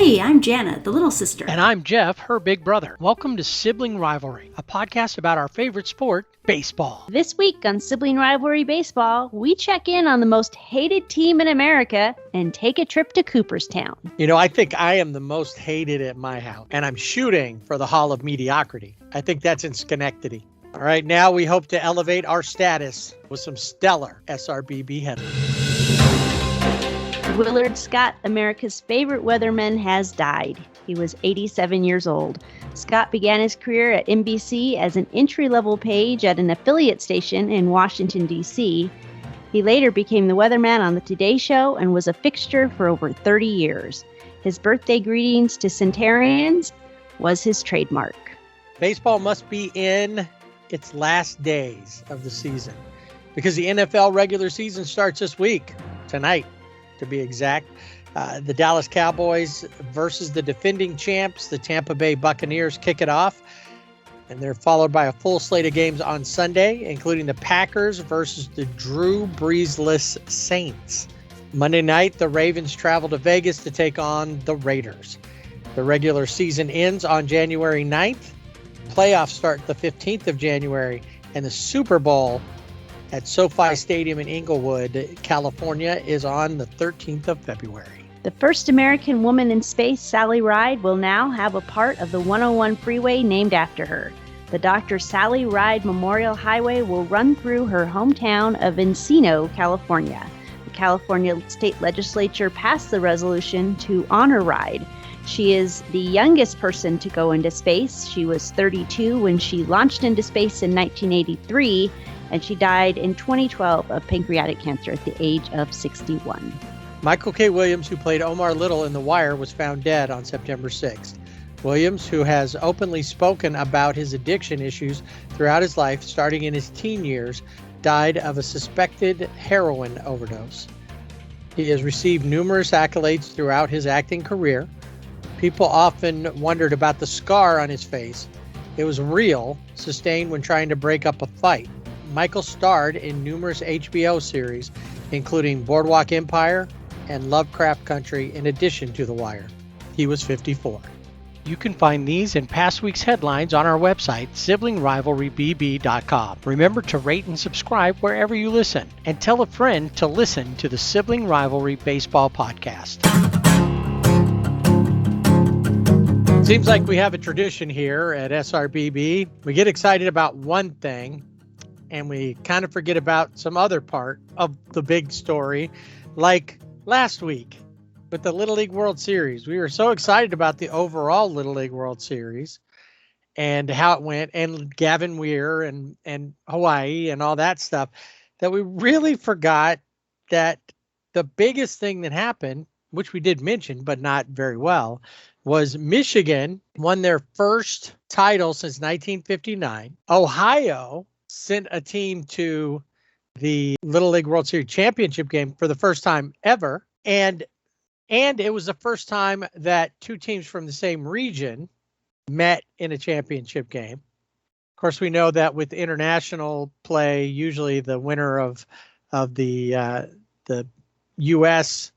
Hey, I'm Jana, the little sister. And I'm Jeff, her big brother. Welcome to Sibling Rivalry, a podcast about our favorite sport, baseball. This week on Sibling Rivalry Baseball, we check in on the most hated team in America and take a trip to Cooperstown. You know, I think I am the most hated at my house, and I'm shooting for the Hall of Mediocrity. I think that's in Schenectady. All right, now we hope to elevate our status with some stellar SRBB headlines. Willard Scott, America's favorite weatherman, has died. He was 87 years old. Scott began his career at NBC as an entry-level page at an affiliate station in Washington, D.C. He later became the weatherman on The Today Show and was a fixture for over 30 years. His birthday greetings to centenarians was his trademark. Baseball must be in its last days of the season because the NFL regular season starts this week, tonight to be exact. The Dallas Cowboys versus the defending champs, the Tampa Bay Buccaneers, kick it off. And they're followed by a full slate of games on Sunday, including the Packers versus the Drew Brees-less Saints. Monday night, the Ravens travel to Vegas to take on the Raiders. The regular season ends on January 9th. Playoffs start the 15th of January. And the Super Bowl at SoFi Stadium in Inglewood, California, is on the 13th of February. The first American woman in space, Sally Ride, will now have a part of the 101 freeway named after her. The Dr. Sally Ride Memorial Highway will run through her hometown of Encino, California. The California State Legislature passed the resolution to honor Ride. She is the youngest person to go into space. She was 32 when she launched into space in 1983, and she died in 2012 of pancreatic cancer at the age of 61. Michael K. Williams, who played Omar Little in The Wire, was found dead on September 6th. Williams, who has openly spoken about his addiction issues throughout his life, starting in his teen years, died of a suspected heroin overdose. He has received numerous accolades throughout his acting career. People often wondered about the scar on his face. It was real, sustained when trying to break up a fight. Michael starred in numerous HBO series, including Boardwalk Empire and Lovecraft Country, in addition to The Wire. He was 54. You can find these and past week's headlines on our website, siblingrivalrybb.com. Remember to rate and subscribe wherever you listen, and tell a friend to listen to the Sibling Rivalry Baseball Podcast. Seems like we have a tradition here at SRBB. We get excited about one thing, and we kind of forget about some other part of the big story, like last week with the Little League World Series. We were so excited about the overall Little League World Series and how it went, and Gavin Weir and Hawaii and all that stuff, that we really forgot that the biggest thing that happened, which we did mention, but not very well, was Michigan won their first title since 1959. Ohio sent a team to the Little League World Series championship game for the first time ever. And it was the first time that two teams from the same region met in a championship game. Of course, we know that with international play, usually the winner of the U.S.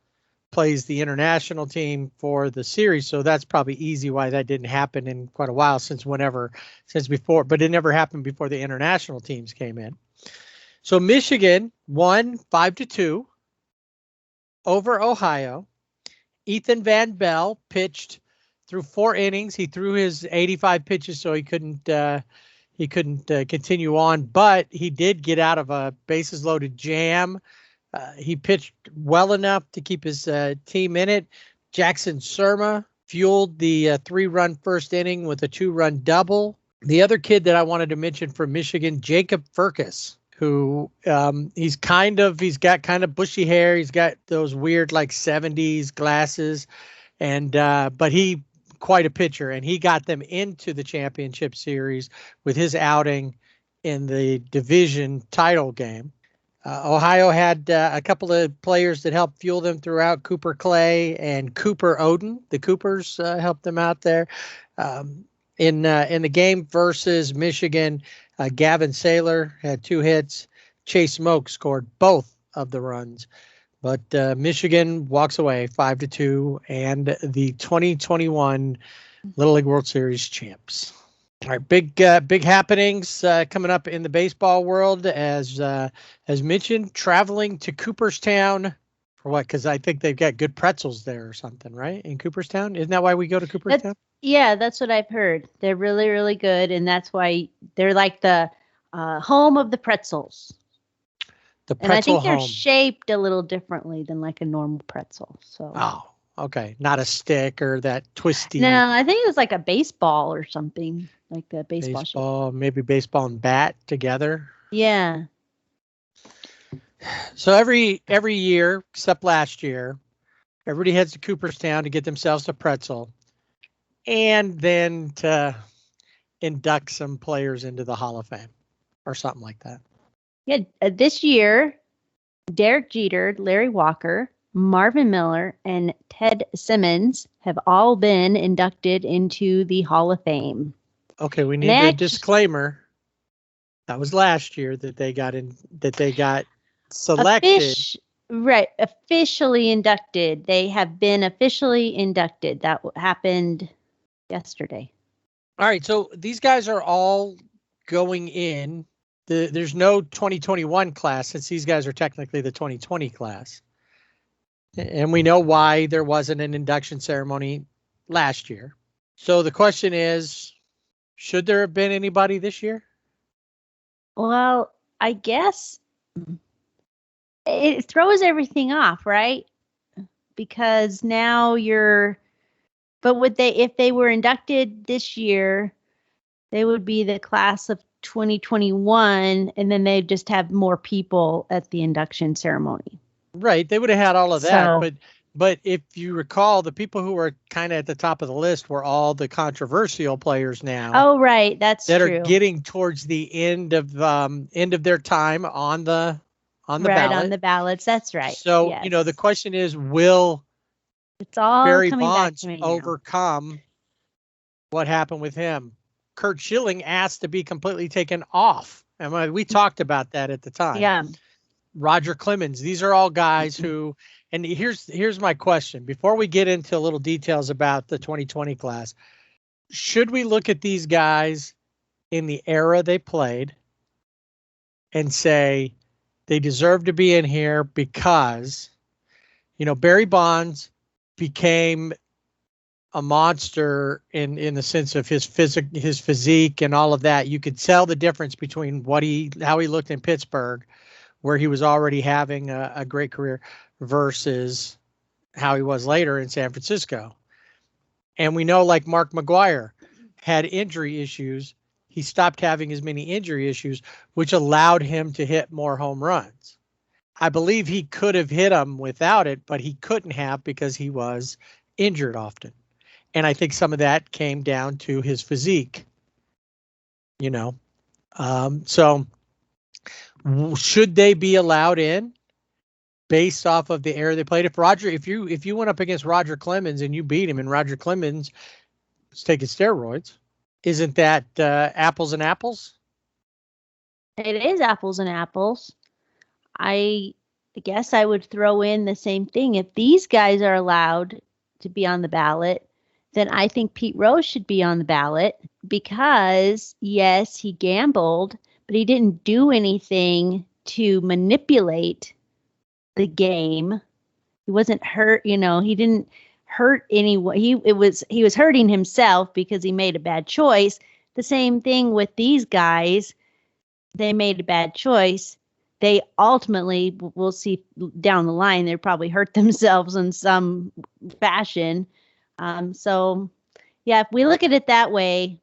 plays the international team for the series. So that's probably easy why that didn't happen in quite a while since before, but it never happened before the international teams came in. So Michigan won 5-2 over Ohio. Ethan Van Bell pitched through 4 innings. He threw his 85 pitches, so he couldn't continue on, but he did get out of a bases loaded jam. He pitched well enough to keep his team in it. Jackson Surma fueled the 3-run first inning with a 2-run double. The other kid that I wanted to mention from Michigan, Jacob Furcus, who he's got kind of bushy hair. He's got those weird like 70s glasses, and but he quite a pitcher, and he got them into the championship series with his outing in the division title game. Ohio had a couple of players that helped fuel them throughout, Cooper Clay and Cooper Oden. The Coopers helped them out there. In the game versus Michigan, Gavin Saylor had 2 hits. Chase Smoke scored both of the runs. But Michigan walks away 5-2, and the 2021 Little League World Series champs. All right, big happenings coming up in the baseball world, as mentioned, traveling to Cooperstown for what? Because I think they've got good pretzels there or something, right? In Cooperstown, isn't that why we go to Cooperstown? That's what I've heard. They're really, really good, and that's why they're like the home of the pretzels. The pretzel and I think they're home. shaped a little differently than like a normal pretzel. So. Oh, okay, not a stick or that twisty. No, I think it was like a baseball or something, like the baseball shape. Maybe baseball and bat together. Yeah. So every year, except last year, everybody heads to Cooperstown to get themselves a pretzel, and then to induct some players into the Hall of Fame or something like that. Yeah, this year, Derek Jeter, Larry Walker, Marvin Miller, and Ted Simmons have all been inducted into the Hall of Fame. Okay, we need a disclaimer. That was last year that they got selected. Officially inducted. They have been officially inducted. That happened yesterday. All right, so these guys are all going in. There's no 2021 class, since these guys are technically the 2020 class. And we know why there wasn't an induction ceremony last year. So the question is, should there have been anybody this year? Well, I guess it throws everything off, right? Because now if they were inducted this year, they would be the class of 2021, and then they'd just have more people at the induction ceremony. Right. They would have had all of that. But if you recall, the people who were kind of at the top of the list were all the controversial players now. Oh, right. That's that true. Are getting towards the end of their time on the ballot. On the ballots. That's right. So, yes. The question is, will Barry Bonds overcome what happened with him? Curt Schilling asked to be completely taken off. And we talked about that at the time. Yeah. Roger Clemens. These are all guys who, and here's my question. Before we get into little details about the 2020 class, should we look at these guys in the era they played and say they deserve to be in here because, Barry Bonds became a monster in the sense of his physique and all of that. You could tell the difference between how he looked in Pittsburgh, where he was already having a great career, versus how he was later in San Francisco. And we know, like Mark McGwire had injury issues. He stopped having as many injury issues, which allowed him to hit more home runs. I believe he could have hit them without it, but he couldn't have because he was injured often. And I think some of that came down to his physique, So should they be allowed in based off of the era they played? If you went up against Roger Clemens and you beat him, and Roger Clemens was taking steroids, isn't that apples and apples? It is apples and apples. I guess I would throw in the same thing. If these guys are allowed to be on the ballot, then I think Pete Rose should be on the ballot because, yes, he gambled, but he didn't do anything to manipulate the game. He wasn't hurt, he didn't hurt anyone. He was hurting himself because he made a bad choice. The same thing with these guys. They made a bad choice. They ultimately, we'll see down the line, they probably hurt themselves in some fashion. So, yeah, if we look at it that way,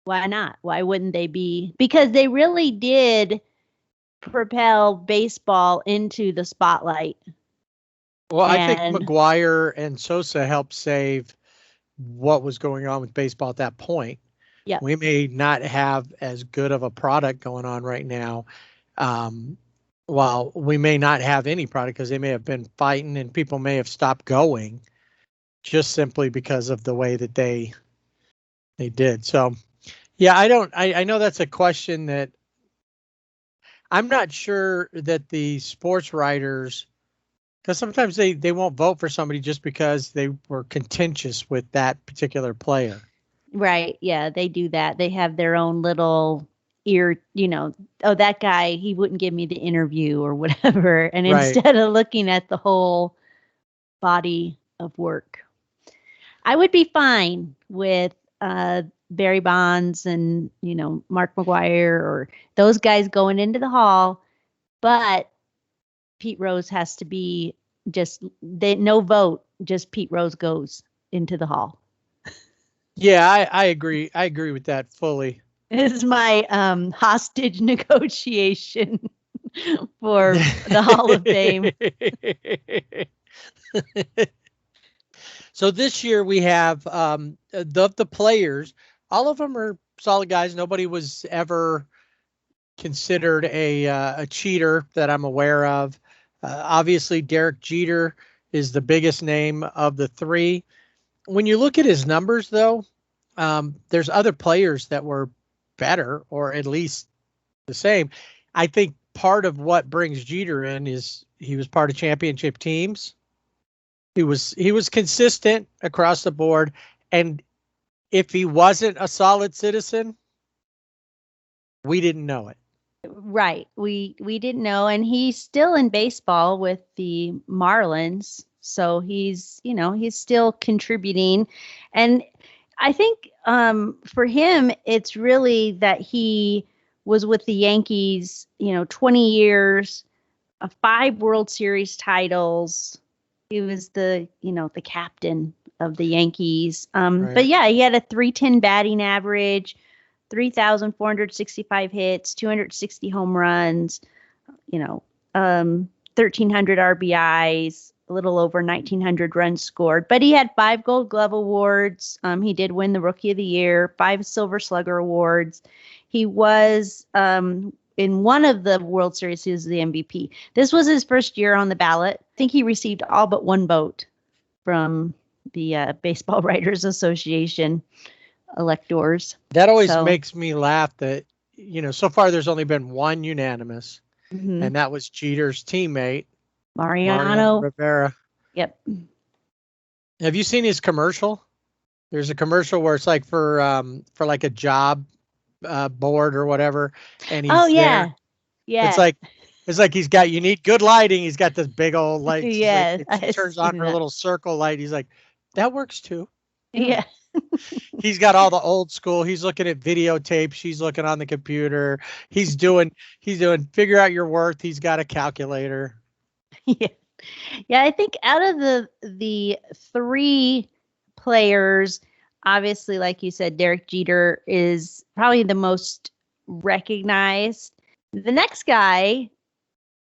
why not? Why wouldn't they be? Because they really did propel baseball into the spotlight. Well, I think McGwire and Sosa helped save what was going on with baseball at that point. Yeah, we may not have as good of a product going on right now. While we may not have any product because they may have been fighting and people may have stopped going just simply because of the way that they did. So, yeah, I know that's a question that I'm not sure that the sports writers Because sometimes they won't vote for somebody just because they were contentious with that particular player. Right. Yeah, they do that. They have their own little oh, that guy, he wouldn't give me the interview or whatever. And Right. instead of looking at the whole body of work, I would be fine with Barry Bonds and, Mark McGuire or those guys going into the hall. But Pete Rose has to be no vote, just Pete Rose goes into the hall. Yeah, I agree. I agree with that fully. This is my hostage negotiation for the Hall of Fame. So this year we have the players. All of them are solid guys. Nobody was ever considered a cheater that I'm aware of. Obviously, Derek Jeter is the biggest name of the three. When you look at his numbers, though, there's other players that were better or at least the same. I think part of what brings Jeter in is he was part of championship teams. He was consistent across the board, and if he wasn't a solid citizen, we didn't know it. Right. We didn't know, and he's still in baseball with the Marlins, so he's still contributing. And I think for him, it's really that he was with the Yankees, 20 years, 5 World Series titles. He was the captain of the Yankees. Right. But yeah, he had a .310 batting average, 3,465 hits, 260 home runs, 1,300 RBIs, a little over 1,900 runs scored. But he had 5 Gold Glove awards. He did win the Rookie of the Year, 5 Silver Slugger awards. He was in one of the World Series, he was the MVP. This was his first year on the ballot. I think he received all but 1 vote from the Baseball Writers Association electors. That always makes me laugh that, so far there's only been 1 unanimous, and that was Jeter's teammate, Mariano Rivera. Yep. Have you seen his commercial? There's a commercial where it's like for like a job board or whatever, and he's there. Yeah. It's like you need good lighting. He's got this big old light. Yeah, he turns on her little circle light. He's like, that works too. Yeah. He's got all the old school. He's looking at videotapes. She's looking on the computer. He's doing figure out your worth. He's got a calculator. Yeah. Yeah, I think out of the 3 players, obviously, like you said, Derek Jeter is probably the most recognized. The next guy,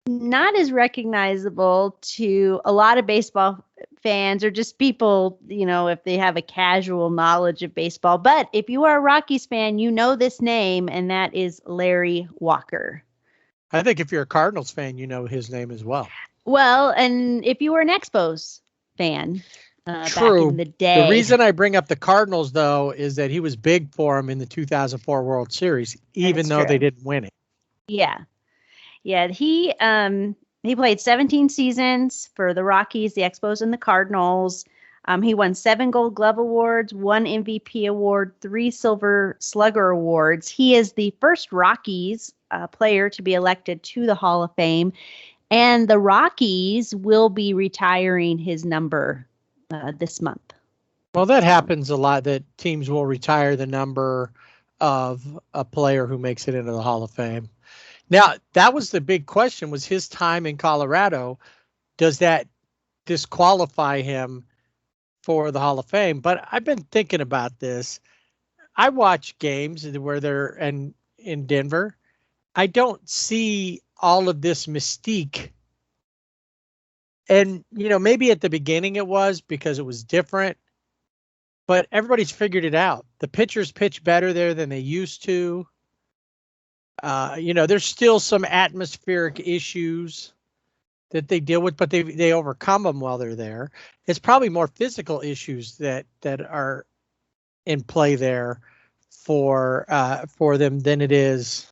not as recognizable to a lot of baseball fans or just people, if they have a casual knowledge of baseball. But if you are a Rockies fan, you know this name, and that is Larry Walker. I think if you're a Cardinals fan, you know his name as well. Well, and if you were an Expos fan, True. back in the day. The reason I bring up the Cardinals, though, is that he was big for him in the 2004 World Series, even though they didn't win it. Yeah. Yeah. He played 17 seasons for the Rockies, the Expos, and the Cardinals. He won 7 Gold Glove awards, 1 MVP award, 3 Silver Slugger awards. He is the first Rockies player to be elected to the Hall of Fame. And the Rockies will be retiring his number this month. Well, that happens a lot, that teams will retire the number of a player who makes it into the Hall of Fame. Now, that was the big question, was his time in Colorado. Does that disqualify him for the Hall of Fame? But I've been thinking about this. I watch games where they're in Denver. I don't see all of this mystique. And, maybe at the beginning it was because it was different, but everybody's figured it out. The pitchers pitch better there than they used to. There's still some atmospheric issues that they deal with, but they overcome them while they're there. It's probably more physical issues that are in play there for them than it is,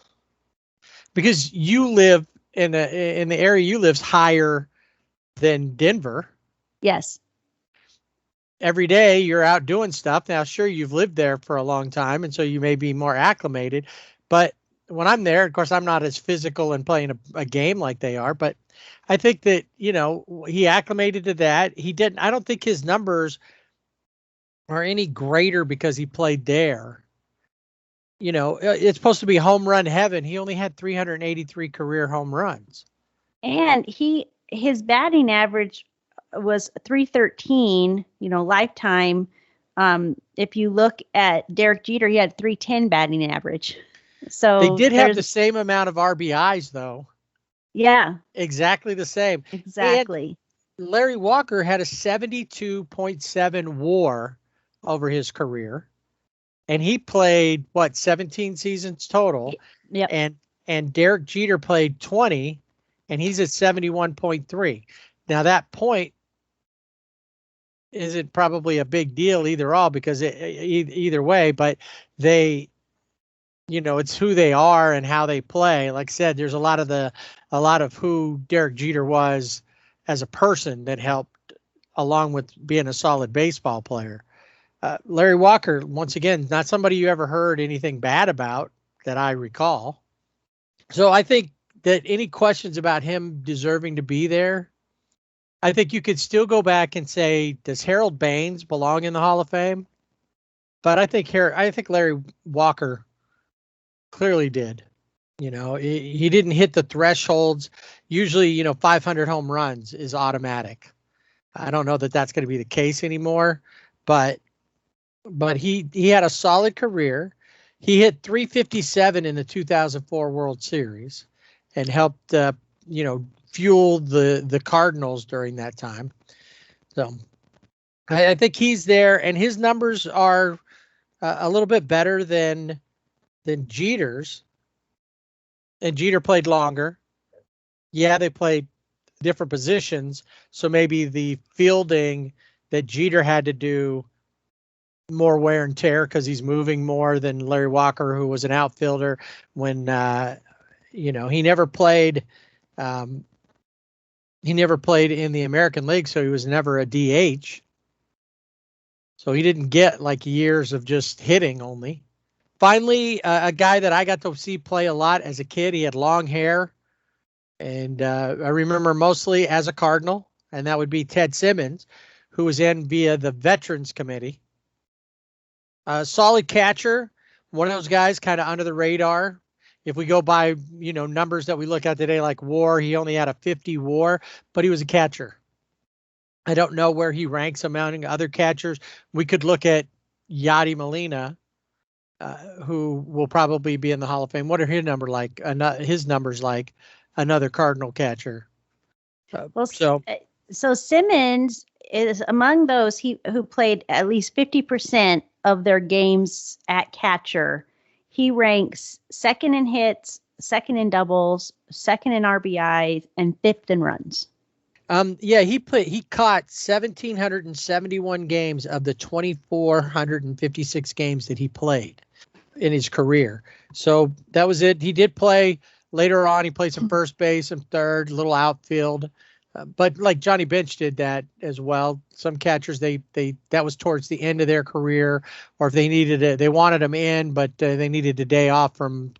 because you live in the area you live's higher than Denver. Yes. Every day you're out doing stuff. Now, sure, you've lived there for a long time, and so you may be more acclimated. But when I'm there, of course, I'm not as physical and playing a game like they are. But I think that, he acclimated to that. He didn't. I don't think his numbers are any greater because he played there. It's supposed to be home run heaven. He only had 383 career home runs. And his batting average was 313, lifetime. If you look at Derek Jeter, he had 310 batting average. So they did have the same amount of RBIs, though. Yeah. Exactly the same. Exactly. And Larry Walker had a 72.7 WAR over his career. And he played 17 seasons total. Yep. And Derek Jeter played 20, and he's at 71.3. Now that point isn't probably a big deal either because either way, but they, it's who they are and how they play. Like I said, there's a lot of who Derek Jeter was as a person that helped, along with being a solid baseball player. Larry Walker, once again, not somebody you ever heard anything bad about that I recall. So I think that any questions about him deserving to be there, I think you could still go back and say, does Harold Baines belong in the Hall of Fame? But I think Larry Walker clearly did. He didn't hit the thresholds. Usually, 500 home runs is automatic. I don't know that that's going to be the case anymore, but he had a solid career. He hit 357 in the 2004 World Series and helped, fuel the Cardinals during that time. So I think he's there, and his numbers are a little bit better than Jeter's. And Jeter played longer. Yeah, they played different positions, so maybe the fielding that Jeter had to do more wear and tear because he's moving more than Larry Walker, who was an outfielder when he never played. He never played in the American League, so he was never a DH. So he didn't get like years of just hitting only. Finally, a guy that I got to see play a lot as a kid. He had long hair, and I remember mostly as a Cardinal, and that would be Ted Simmons, who was in via the Veterans Committee. Solid catcher, one of those guys kind of under the radar. If we go by, numbers that we look at today, like WAR, he only had a 50 WAR, but he was a catcher. I don't know where he ranks among other catchers. We could look at Yadi Molina, who will probably be in the Hall of Fame. What are his numbers like? His numbers like another Cardinal catcher. So Simmons is among those who played at least 50% of their games at catcher. He ranks second in hits, second in doubles, second in RBIs, and fifth in runs. He caught 1,771 games of the 2,456 games that he played in his career. So that was it. He did play later on. He played some first base and third, little outfield. But like Johnny Bench did that as well. Some catchers, that was towards the end of their career, or if they needed it, they wanted him in, but they needed a day off from.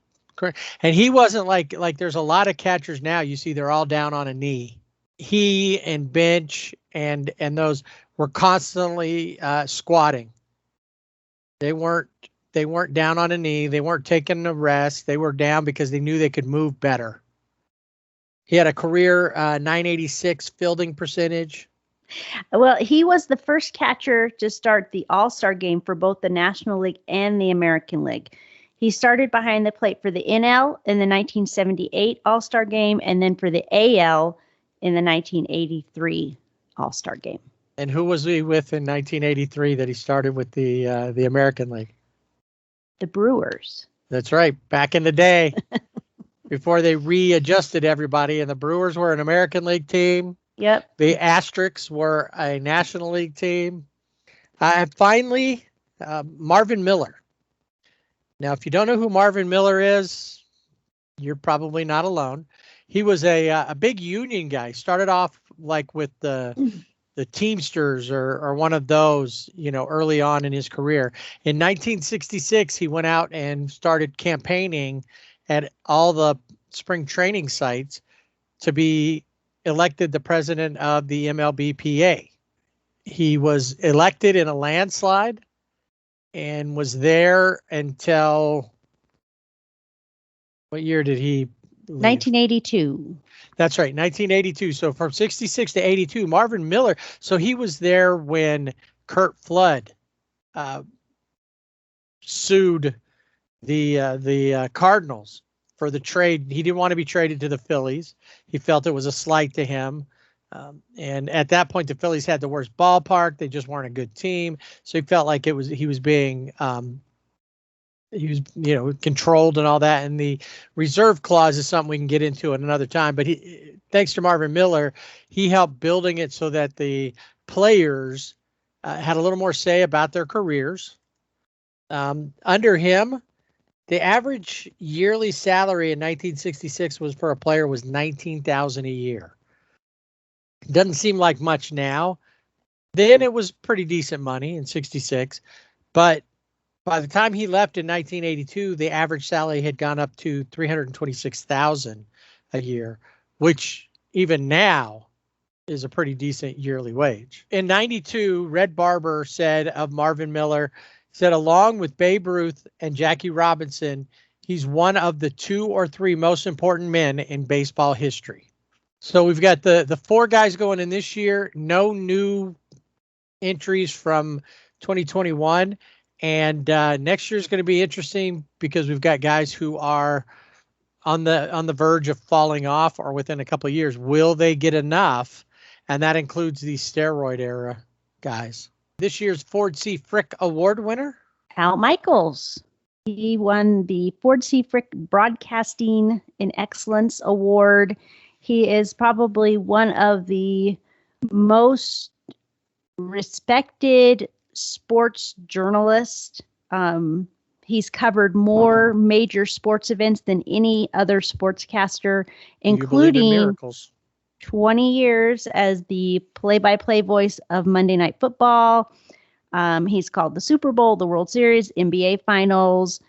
And he wasn't like there's a lot of catchers now. You see, they're all down on a knee. He and Bench and those were constantly squatting. They weren't down on a knee. They weren't taking a rest. They were down because they knew they could move better. He had a career 986 fielding percentage. Well, he was the first catcher to start the All-Star game for both the National League and the American League. He started behind the plate for the NL in the 1978 All-Star game, and then for the AL in the 1983 All-Star game. And who was he with in 1983 that he started with the American League? The Brewers. That's right. Back in the day. Before they readjusted everybody, and the Brewers were an American League team. Yep. The Asterix were a National League team. And finally, Marvin Miller. Now, if you don't know who Marvin Miller is, you're probably not alone. He was a big union guy. Started off like with the Teamsters or one of those, early on in his career. In 1966, he went out and started campaigning at all the spring training sites to be elected the president of the MLBPA. He was elected in a landslide and was there until, what year did he leave? 1982. That's right, 1982. So from 66 to 82, Marvin Miller. So he was there when Curt Flood sued the Cardinals for the trade. He didn't want to be traded to the Phillies. He felt it was a slight to him. And at that point, the Phillies had the worst ballpark. They just weren't a good team. So he felt like he was being controlled and all that. And the reserve clause is something we can get into at another time. But thanks to Marvin Miller, he helped building it so that the players had a little more say about their careers. Under him, the average yearly salary in 1966 for a player was $19,000 a year. Doesn't seem like much now. Then it was pretty decent money in 66, but by the time he left in 1982, the average salary had gone up to $326,000 a year, which even now is a pretty decent yearly wage. In 92, Red Barber said of Marvin Miller, said along with Babe Ruth and Jackie Robinson, he's one of the 2 or 3 most important men in baseball history. So we've got the 4 guys going in this year, no new entries from 2021. And next year is going to be interesting because we've got guys who are on the verge of falling off or within a couple of years. Will they get enough? And that includes these steroid era guys. This year's Ford C. Frick Award winner, Al Michaels. He won the Ford C. Frick Broadcasting in Excellence Award. He is probably one of the most respected sports journalists. He's covered more major sports events than any other sportscaster, including 20 years as the play-by-play voice of Monday Night Football. He's called the Super Bowl, the World Series, NBA Finals,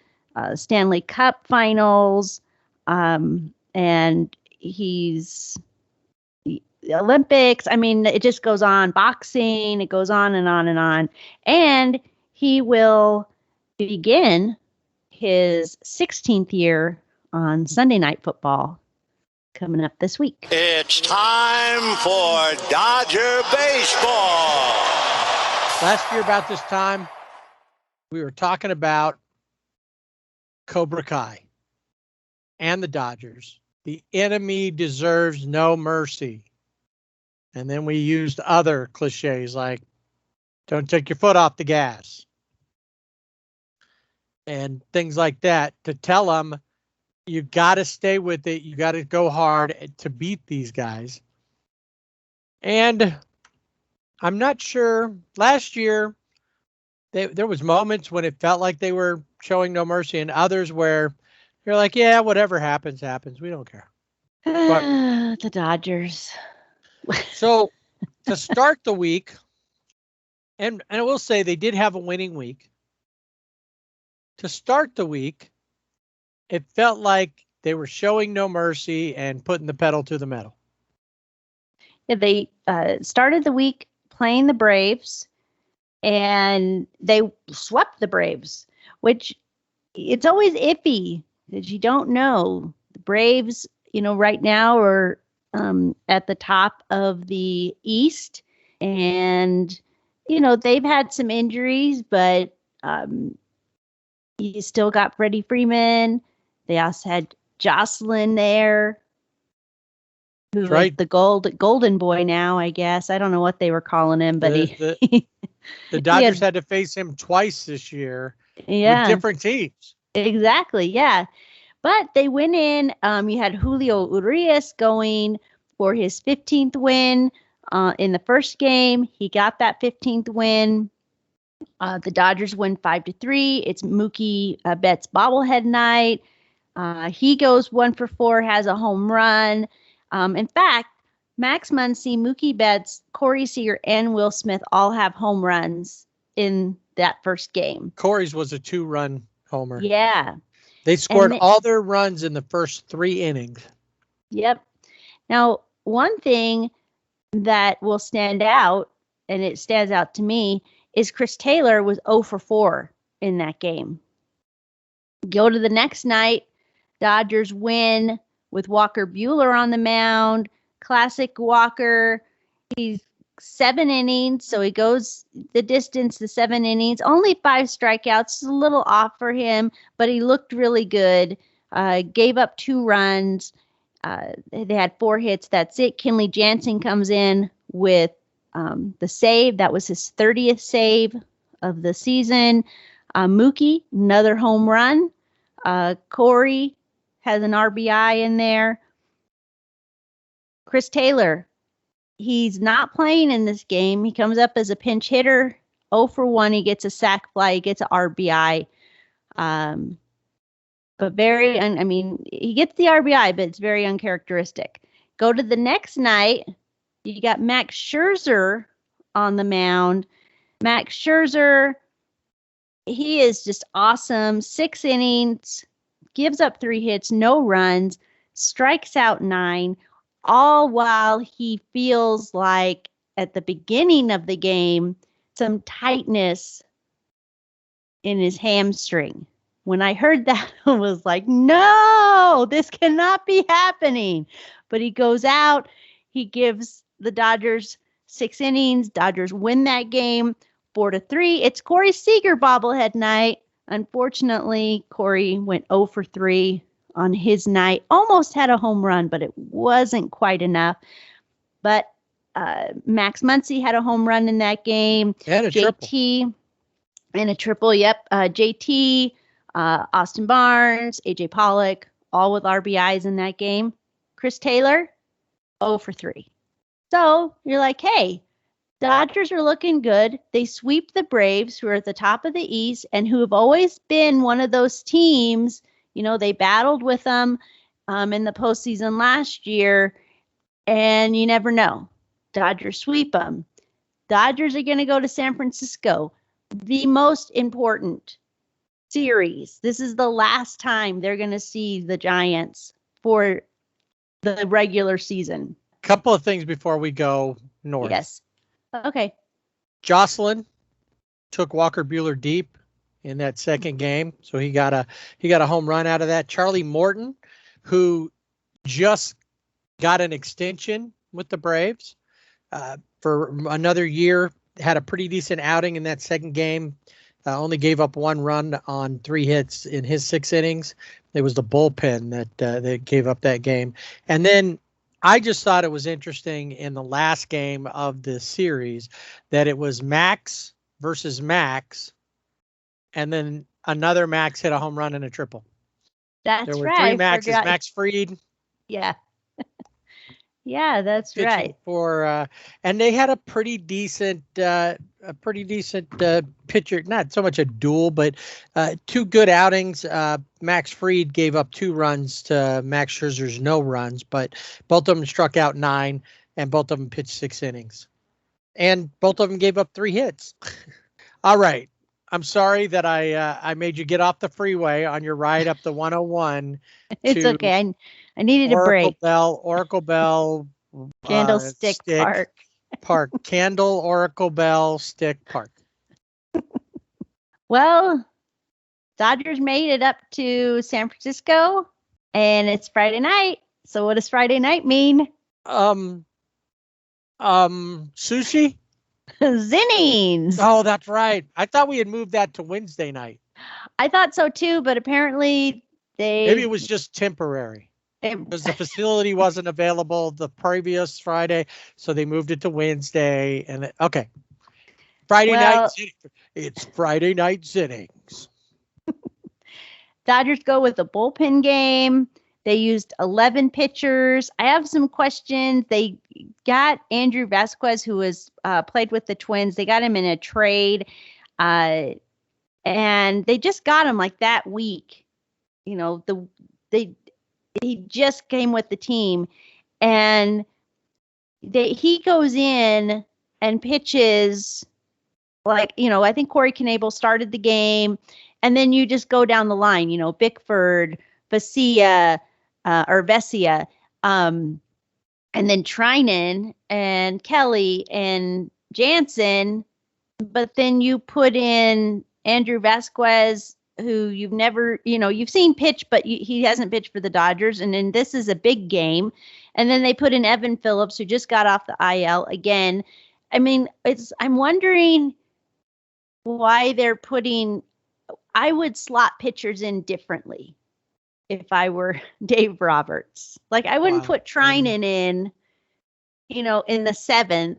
Stanley Cup Finals, and he's the Olympics. I mean, it just goes on. Boxing, it goes on and on and on. And he will begin his 16th year on Sunday Night Football coming up this week. It's time for Dodger baseball. Last year about this time, we were talking about Cobra Kai and the Dodgers. The enemy deserves no mercy. And then we used other cliches like, don't take your foot off the gas. And things like that to tell them, you got to stay with it. You got to go hard to beat these guys. And I'm not sure. Last year, there was moments when it felt like they were showing no mercy, and others where you're like, yeah, whatever happens, happens. We don't care. But, the Dodgers. So to start the week, and I will say they did have a winning week. To start the week, it felt like they were showing no mercy and putting the pedal to the metal. Yeah, they started the week playing the Braves, and they swept the Braves, which it's always iffy because you don't know. The Braves, right now are at the top of the East, and, they've had some injuries, but you still got Freddie Freeman. They also had Jocelyn there, who's right. The golden boy now, I guess. I don't know what they were calling him, but the Dodgers had to face him twice this year with different teams. Exactly, yeah. But they went in. You had Julio Urias going for his 15th win in the first game. He got that 15th win. The Dodgers win 5-3. It's Mookie Betts bobblehead night. He goes 1 for 4, has a home run. In fact, Max Muncy, Mookie Betts, Corey Seager, and Will Smith all have home runs in that first game. Corey's was a 2-run homer. Yeah. They scored all their runs in the first 3 innings. Yep. Now, one thing that will stand out, and it stands out to me, is Chris Taylor was 0 for 4 in that game. Go to the next night, Dodgers win with Walker Buehler on the mound. Classic Walker. He's 7 innings, so he goes the distance, the 7 innings. Only 5 strikeouts, a little off for him, but he looked really good. Gave up 2 runs. They had 4 hits. That's it. Kenley Jansen comes in with the save. That was his 30th save of the season. Mookie, another home run. Corey has an RBI in there. Chris Taylor, he's not playing in this game. He comes up as a pinch hitter. 0 for 1. He gets a sac fly. He gets an RBI. But he gets the RBI, but it's very uncharacteristic. Go to the next night. You got Max Scherzer on the mound. Max Scherzer, he is just awesome. 6 innings, gives up 3 hits, no runs, strikes out 9, all while he feels like at the beginning of the game, some tightness in his hamstring. When I heard that, I was like, no, this cannot be happening. But he goes out, he gives the Dodgers 6 innings. Dodgers win that game 4-3. It's Corey Seager bobblehead night. Unfortunately, Corey went 0 for 3 on his night. Almost had a home run, but it wasn't quite enough. But Max Muncy had a home run in that game. And a JT and a triple. Yep. JT, Austin Barnes, AJ Pollock, all with RBIs in that game. Chris Taylor, 0 for 3. So you're like, hey, Dodgers are looking good. They sweep the Braves, who are at the top of the East and who have always been one of those teams. You know, they battled with them in the postseason last year, and you never know. Dodgers sweep them. Dodgers are going to go to San Francisco. The most important series. This is the last time they're going to see the Giants for the regular season. Couple of things before we go north. Yes. Okay. Jocelyn took Walker Buehler deep in that second game, so he got a home run out of that. Charlie Morton, who just got an extension with the Braves for another year, had a pretty decent outing in that second game. Only gave up 1 run on 3 hits in his 6 innings. It was the bullpen that gave up that game. And then I just thought it was interesting in the last game of the series that it was Max versus Max, and then another Max hit a home run and a triple. That's there were right. 3 Maxes. Max Fried. Yeah. Yeah, that's right. And they had a pretty decent pitcher. Not so much a duel, but 2 good outings. Max Fried gave up 2 runs to Max Scherzer's no runs, but both of them struck out 9, and both of them pitched 6 innings, and both of them gave up 3 hits. All right. I'm sorry that I made you get off the freeway on your ride up the 101. It's okay. I needed a break. Oracle Bell, Candlestick Park. Candle Oracle Bell Stick Park. Well, Dodgers made it up to San Francisco, and it's Friday night. So what does Friday night mean? Sushi? Zinnings. Oh, that's right. I thought we had moved that to Wednesday night. I thought so too, but apparently maybe it was just temporary. Because the facility wasn't available the previous Friday, so they moved it to Wednesday. And okay, Friday night. It's Friday night Zinnings. Dodgers go with a bullpen game. They used 11 pitchers. I have some questions. They got Andrew Vasquez, who was played with the Twins. They got him in a trade, and they just got him like that week. You know, he just came with the team, and he goes in and pitches like, I think Corey Knebel started the game, and then you just go down the line, Bickford, Vesia, and then Trinan and Kelly and Jansen, but then you put in Andrew Vasquez, who you've never, you've seen pitch, but he hasn't pitched for the Dodgers. And then this is a big game. And then they put in Evan Phillips, who just got off the IL again. I mean, I'm wondering why they're I would slot pitchers in differently if I were Dave Roberts. Like, I wouldn't put Trinan in, in the 7th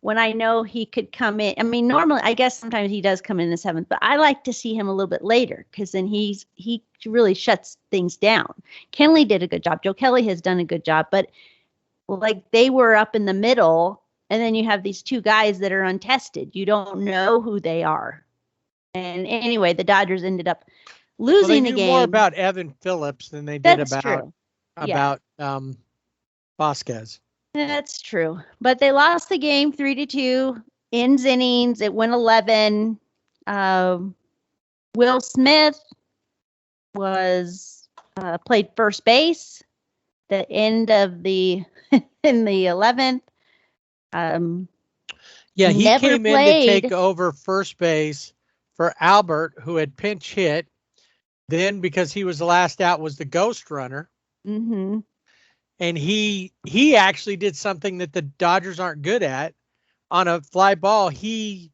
when I know he could come in. I mean, normally, I guess sometimes he does come in the 7th, but I like to see him a little bit later because then he really shuts things down. Kenley did a good job. Joe Kelly has done a good job, but like they were up in the middle, and then you have these two guys that are untested. You don't know who they are. And anyway, the Dodgers ended up losing the game. More about Evan Phillips than they did about Vasquez. That's true. But they lost the game 3-2 in innings. It went 11. Will Smith was played first base the end of the in the 11th. He came in to take over first base for Albert, who had pinch hit. Then, because he was the last out, was the ghost runner. Mm-hmm. And he actually did something that the Dodgers aren't good at. On a fly ball, he,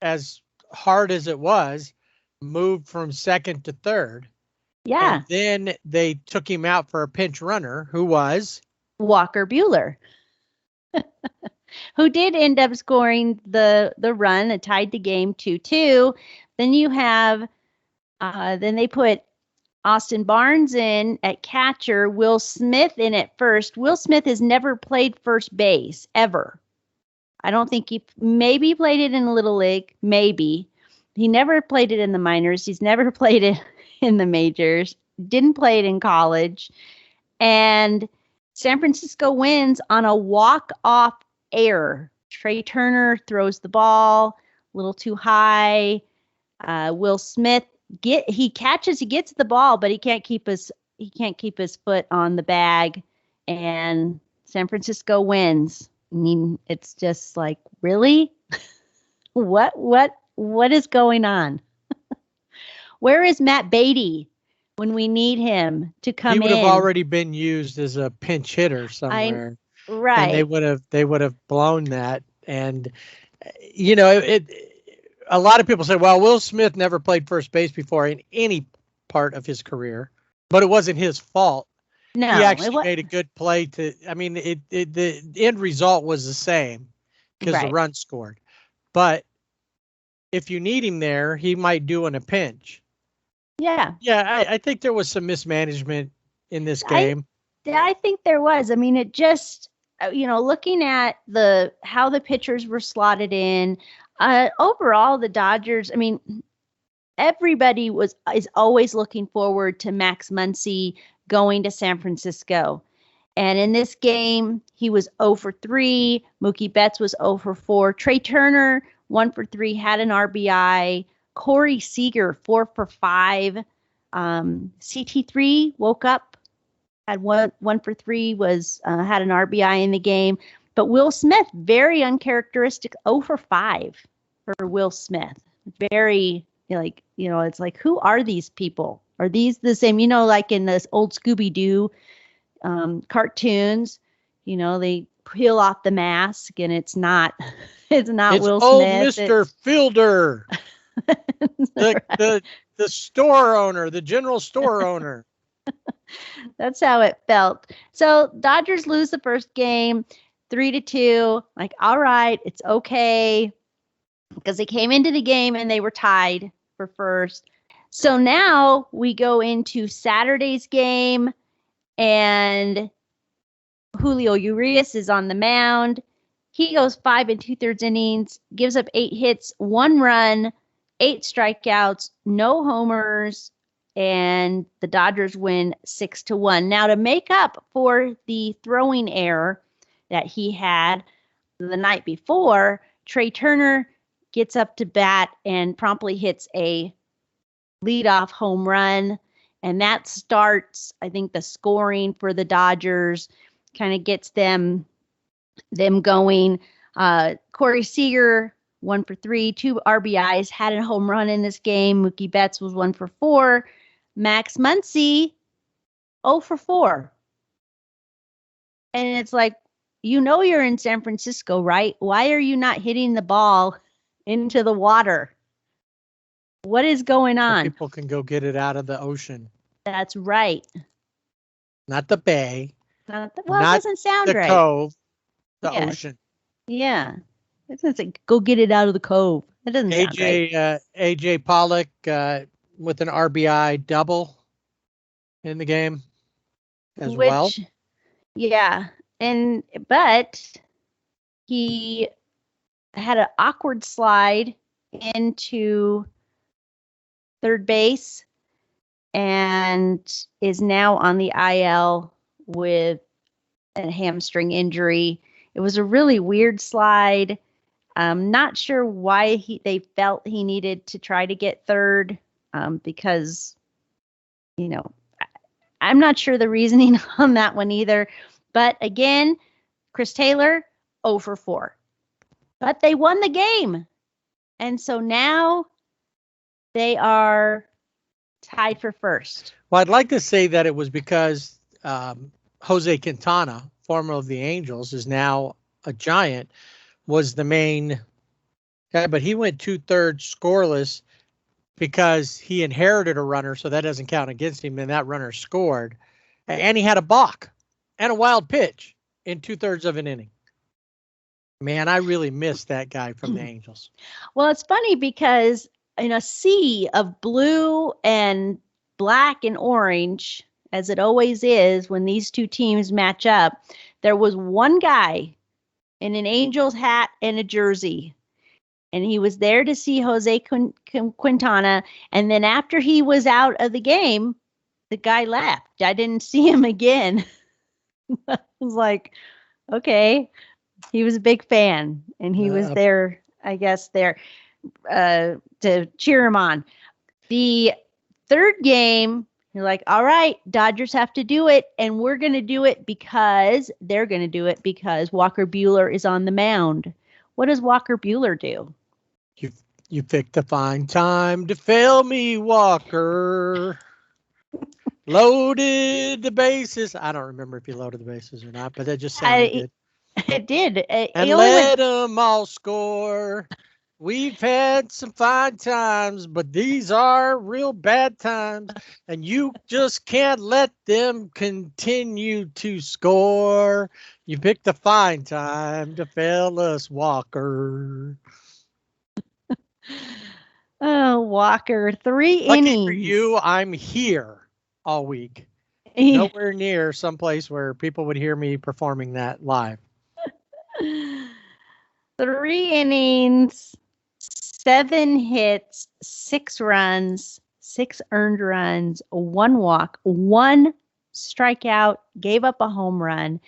as hard as it was, moved from second to third. Yeah. And then they took him out for a pinch runner, who was Walker Buehler, who did end up scoring the run that tied the game 2-2. Then you have, then they put Austin Barnes in at catcher, Will Smith in at first. Will Smith has never played first base, ever. I don't think he maybe played it in Little League, maybe. He never played it in the minors. He's never played it in the majors. Didn't play it in college. And San Francisco wins on a walk-off error. Trey Turner throws the ball a little too high. Will Smith he gets the ball, but he can't keep his foot on the bag, and San Francisco wins. I mean, it's just like, really? What is going on? Where is Matt Beatty when we need him to come in? He would have already been used as a pinch hitter somewhere. Right. And they would have blown that. And a lot of people say, well, Will Smith never played first base before in any part of his career, but it wasn't his fault. No, he actually made a good play the end result was the same because the run scored. But if you need him there, he might do in a pinch. Yeah. Yeah, I think there was some mismanagement in this game. I think there was. I mean, it just, looking at how the pitchers were slotted in, overall, the Dodgers, I mean, everybody is always looking forward to Max Muncy going to San Francisco. And in this game, he was 0 for 3. Mookie Betts was 0 for 4. Trey Turner, 1 for 3, had an RBI. Corey Seager, 4 for 5. CT3 woke up, had 1 for 3, had an RBI in the game. But Will Smith, very uncharacteristic, 0 for 5 for Will Smith. Very, it's like, who are these people? Are these the same, like in this old Scooby-Doo cartoons, they peel off the mask and it's not Will Smith. Mr. Fielder, the store owner, the general store owner. That's how it felt. So Dodgers lose the first game 3-2. Like, all right, it's okay, because they came into the game and they were tied for first. So now we go into Saturday's game, and Julio Urias is on the mound. He goes 5 2/3 innings, gives up 8 hits, 1 run, 8 strikeouts, no homers, and the Dodgers win 6-1. Now, to make up for the throwing error that he had the night before, Trey Turner gets up to bat and promptly hits a leadoff home run. And that starts, I think, the scoring for the Dodgers, kind of gets them going. Corey Seager, 1 for 3, 2 RBIs, had a home run in this game. Mookie Betts was 1 for 4. Max Muncy, 0 for 4. And it's like, you're in San Francisco, right? Why are you not hitting the ball into the water? What is going on? So people can go get it out of the ocean. That's right. Not the bay. It doesn't sound right. The cove. The ocean. Yeah. It doesn't say go get it out of the cove. That doesn't sound right. AJ Pollock with an RBI double in the game as well. Yeah. But he had an awkward slide into third base and is now on the IL with a hamstring injury. It was a really weird slide. I'm not sure why they felt he needed to try to get third, because, I'm not sure the reasoning on that one either. But again, Chris Taylor, 0 for 4. But they won the game. And so now they are tied for first. Well, I'd like to say that it was because Jose Quintana, former of the Angels, is now a Giant, was the main guy, but he went 2/3 scoreless because he inherited a runner, so that doesn't count against him, and that runner scored. And he had a balk and a wild pitch in 2/3 of an inning. Man, I really missed that guy from the Angels. Well, it's funny because in a sea of blue and black and orange, as it always is when these two teams match up, there was one guy in an Angels hat and a jersey. And he was there to see Jose Quintana. And then after he was out of the game, the guy left. I didn't see him again. I was like, okay. He was a big fan. And he was there, I guess, there to cheer him on. The third game, you're like, all right, Dodgers have to do it. And we're going to do it because they're going to do it because Walker Buehler is on the mound. What does Walker Buehler do? You picked a fine time to fail me, Walker. Loaded the bases. I don't remember if he loaded the bases or not, but that just sounded good. It did. And let them all score. We've had some fine times, but these are real bad times. And you just can't let them continue to score. You picked a fine time to fail us, Walker. Oh, Walker, 3 Lucky innings. for you, I'm here all week. Nowhere near someplace where people would hear me performing that live. 3 innings, 7 hits, 6 runs, 6 earned runs, 1 walk, 1 strikeout, gave up a home run.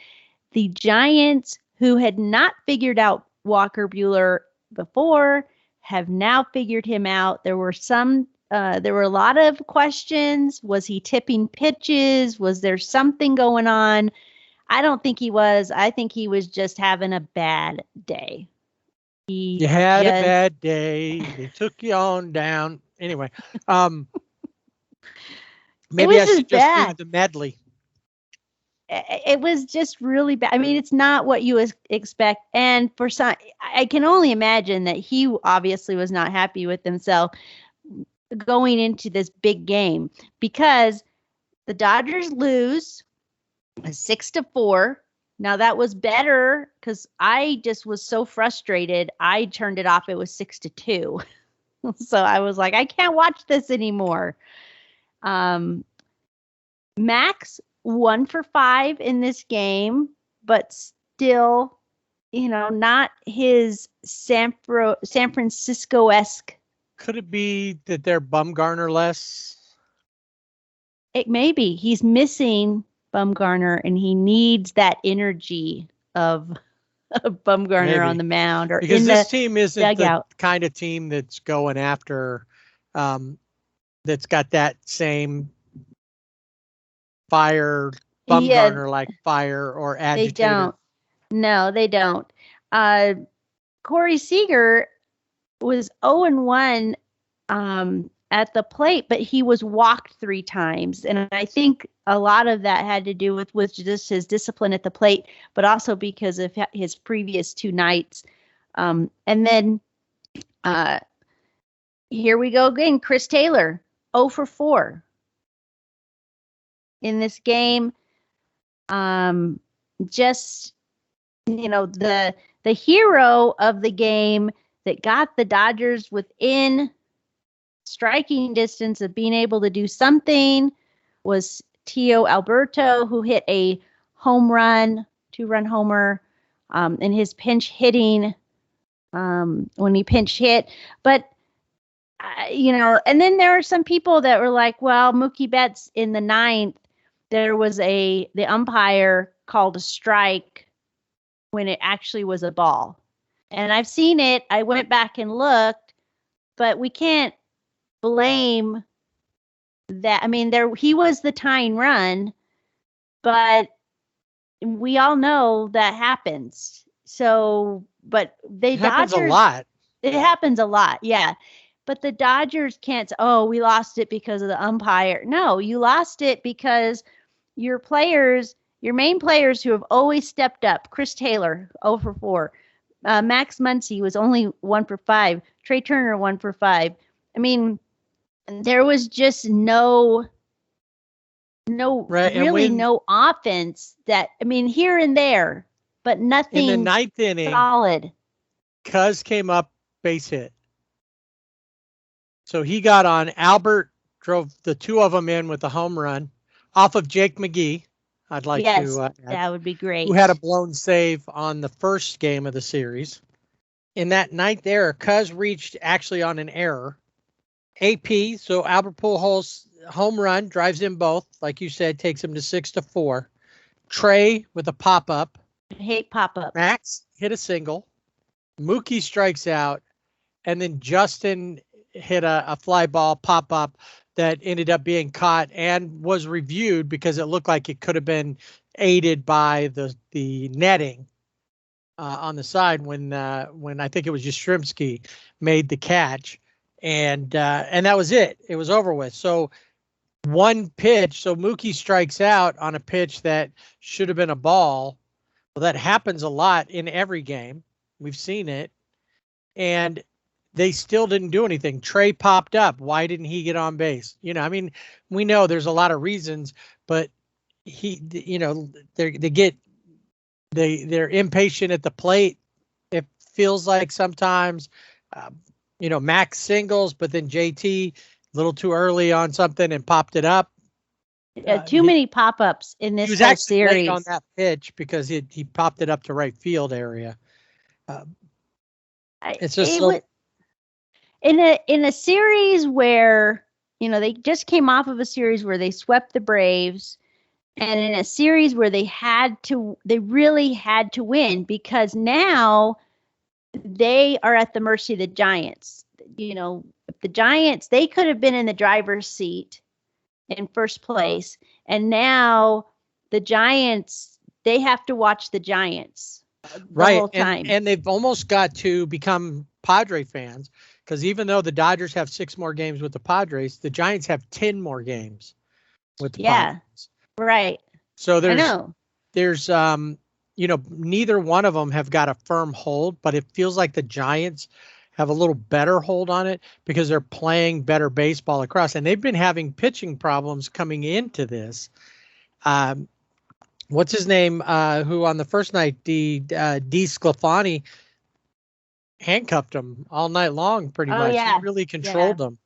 The Giants, who had not figured out Walker Buehler before, have now figured him out. There were a lot of questions. Was he tipping pitches? Was there something going on? I don't think he was. I think he was just having a bad day. You had a bad day. They took you on down. Anyway, maybe I should just do the medley. It was just really bad. I mean, it's not what you expect. And for some, I can only imagine that he obviously was not happy with himself going into this big game because the Dodgers lose 6-4. Now that was better because I just was so frustrated. I turned it off. It was 6-2. So I was like, I can't watch this anymore. Max 1 for 5 in this game, but still, not his San Francisco-esque. Could it be that they're Bumgarner less? It may be. He's missing Bumgarner, and he needs that energy of Bumgarner on the mound or because in this the team isn't dugout. the kind of team that's going after, that's got that same fire, Bumgarner like fire or agitator. They don't. No, they don't. Corey Seager was 0-1 at the plate, but he was walked 3 times. And I think a lot of that had to do with just his discipline at the plate, but also because of his previous 2 nights. And then here we go again. Chris Taylor, 0 for 4 in this game. Just, the hero of the game that got the Dodgers within striking distance of being able to do something was Tio Alberto, who hit a home run, 2-run homer, in his pinch hitting when he pinch hit. But, and then there are some people that were like, well, Mookie Betts in the 9th, there was the umpire called a strike when it actually was a ball. And I've seen it. I went back and looked, but we can't blame that. I mean, he was the tying run, but we all know that happens. So, but it happens a lot. It happens a lot, yeah. But the Dodgers can't say, oh, we lost it because of the umpire. No, you lost it because your main players who have always stepped up, Chris Taylor, 0 for 4. Max Muncy was only 1 for 5. Trey Turner, 1 for 5. I mean, there was just no offense here and there, but nothing in the 9th inning, solid. Cuz came up base hit. So he got on. Albert drove the 2 of them in with a home run off of Jake McGee. I'd like to add, that would be great. Who had a blown save on the first game of the series. In that 9th error, Cuz reached actually on an error. AP, so Albert Pujols home run, drives in both, like you said, takes him to 6-4. Trey with a pop-up. I hate pop-up. Max hit a single. Mookie strikes out, and then Justin hit a fly ball pop-up that ended up being caught and was reviewed because it looked like it could have been aided by the netting on the side when I think it was Yastrzemski made the catch. And that was it. It was over with. So one pitch. So Mookie strikes out on a pitch that should have been a ball. Well, that happens a lot in every game. We've seen it. And they still didn't do anything. Trey popped up. Why didn't he get on base? We know there's a lot of reasons, but they're impatient at the plate. It feels like sometimes, Max singles, but then JT a little too early on something and popped it up. Too many pop-ups in this he was actually series late on that pitch because he popped it up to right field area. It's just in a series where they just came off of a series where they swept the Braves, and in a series where they really had to win because now they are at the mercy of the Giants. The Giants, they could have been in the driver's seat in first place. And now the Giants, they have to watch the Giants the whole time. And they've almost got to become Padre fans because even though the Dodgers have 6 more games with the Padres, the Giants have 10 more games with the Padres. Right. So there's neither one of them have got a firm hold, but it feels like the Giants have a little better hold on it because they're playing better baseball across, and they've been having pitching problems coming into this. What's his name? Who on the first night, D. Sclafani handcuffed him all night long, pretty much. Yeah. He really controlled them.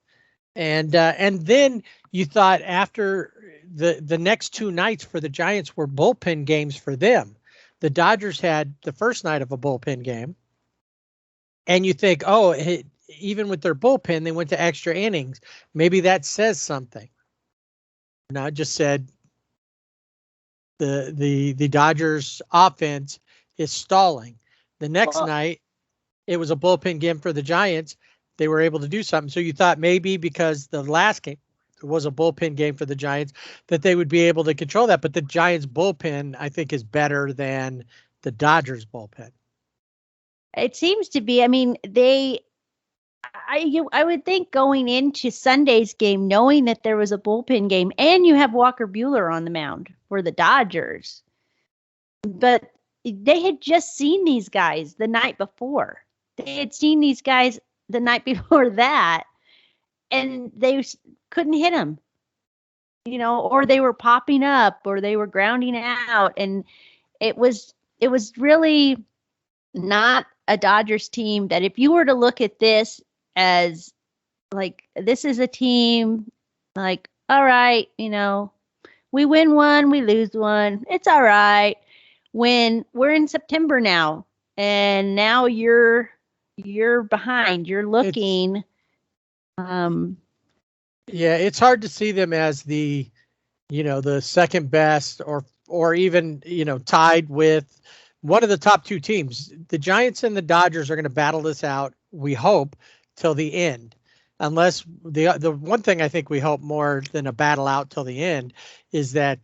And then you thought after the next 2 nights for the Giants were bullpen games for them. The Dodgers had the first night of a bullpen game. And you think, even with their bullpen, they went to extra innings. Maybe that says something. No, it just said the Dodgers offense is stalling. The next Well, night, it was a bullpen game for the Giants. They were able to do something. So you thought maybe because the last game was a bullpen game for the Giants that they would be able to control that. But the Giants bullpen, I think, is better than the Dodgers bullpen. it seems to be. I mean, I would think going into Sunday's game, knowing that there was a bullpen game, and you have Walker Buehler on the mound for the Dodgers, but they had just seen these guys the night before. They had seen these guys the night before that, and they couldn't hit them, or they were popping up, or they were grounding out, and it was really not a Dodgers team that, if you were to look at this as like, this is a team like, all right, we win one, we lose one, it's all right. When we're in September now, and now you're behind, you're looking. Yeah, it's hard to see them as the second best or even, tied with one of the top two teams. The Giants and the Dodgers are going to battle this out, we hope, till the end. Unless the one thing I think we hope more than a battle out till the end is that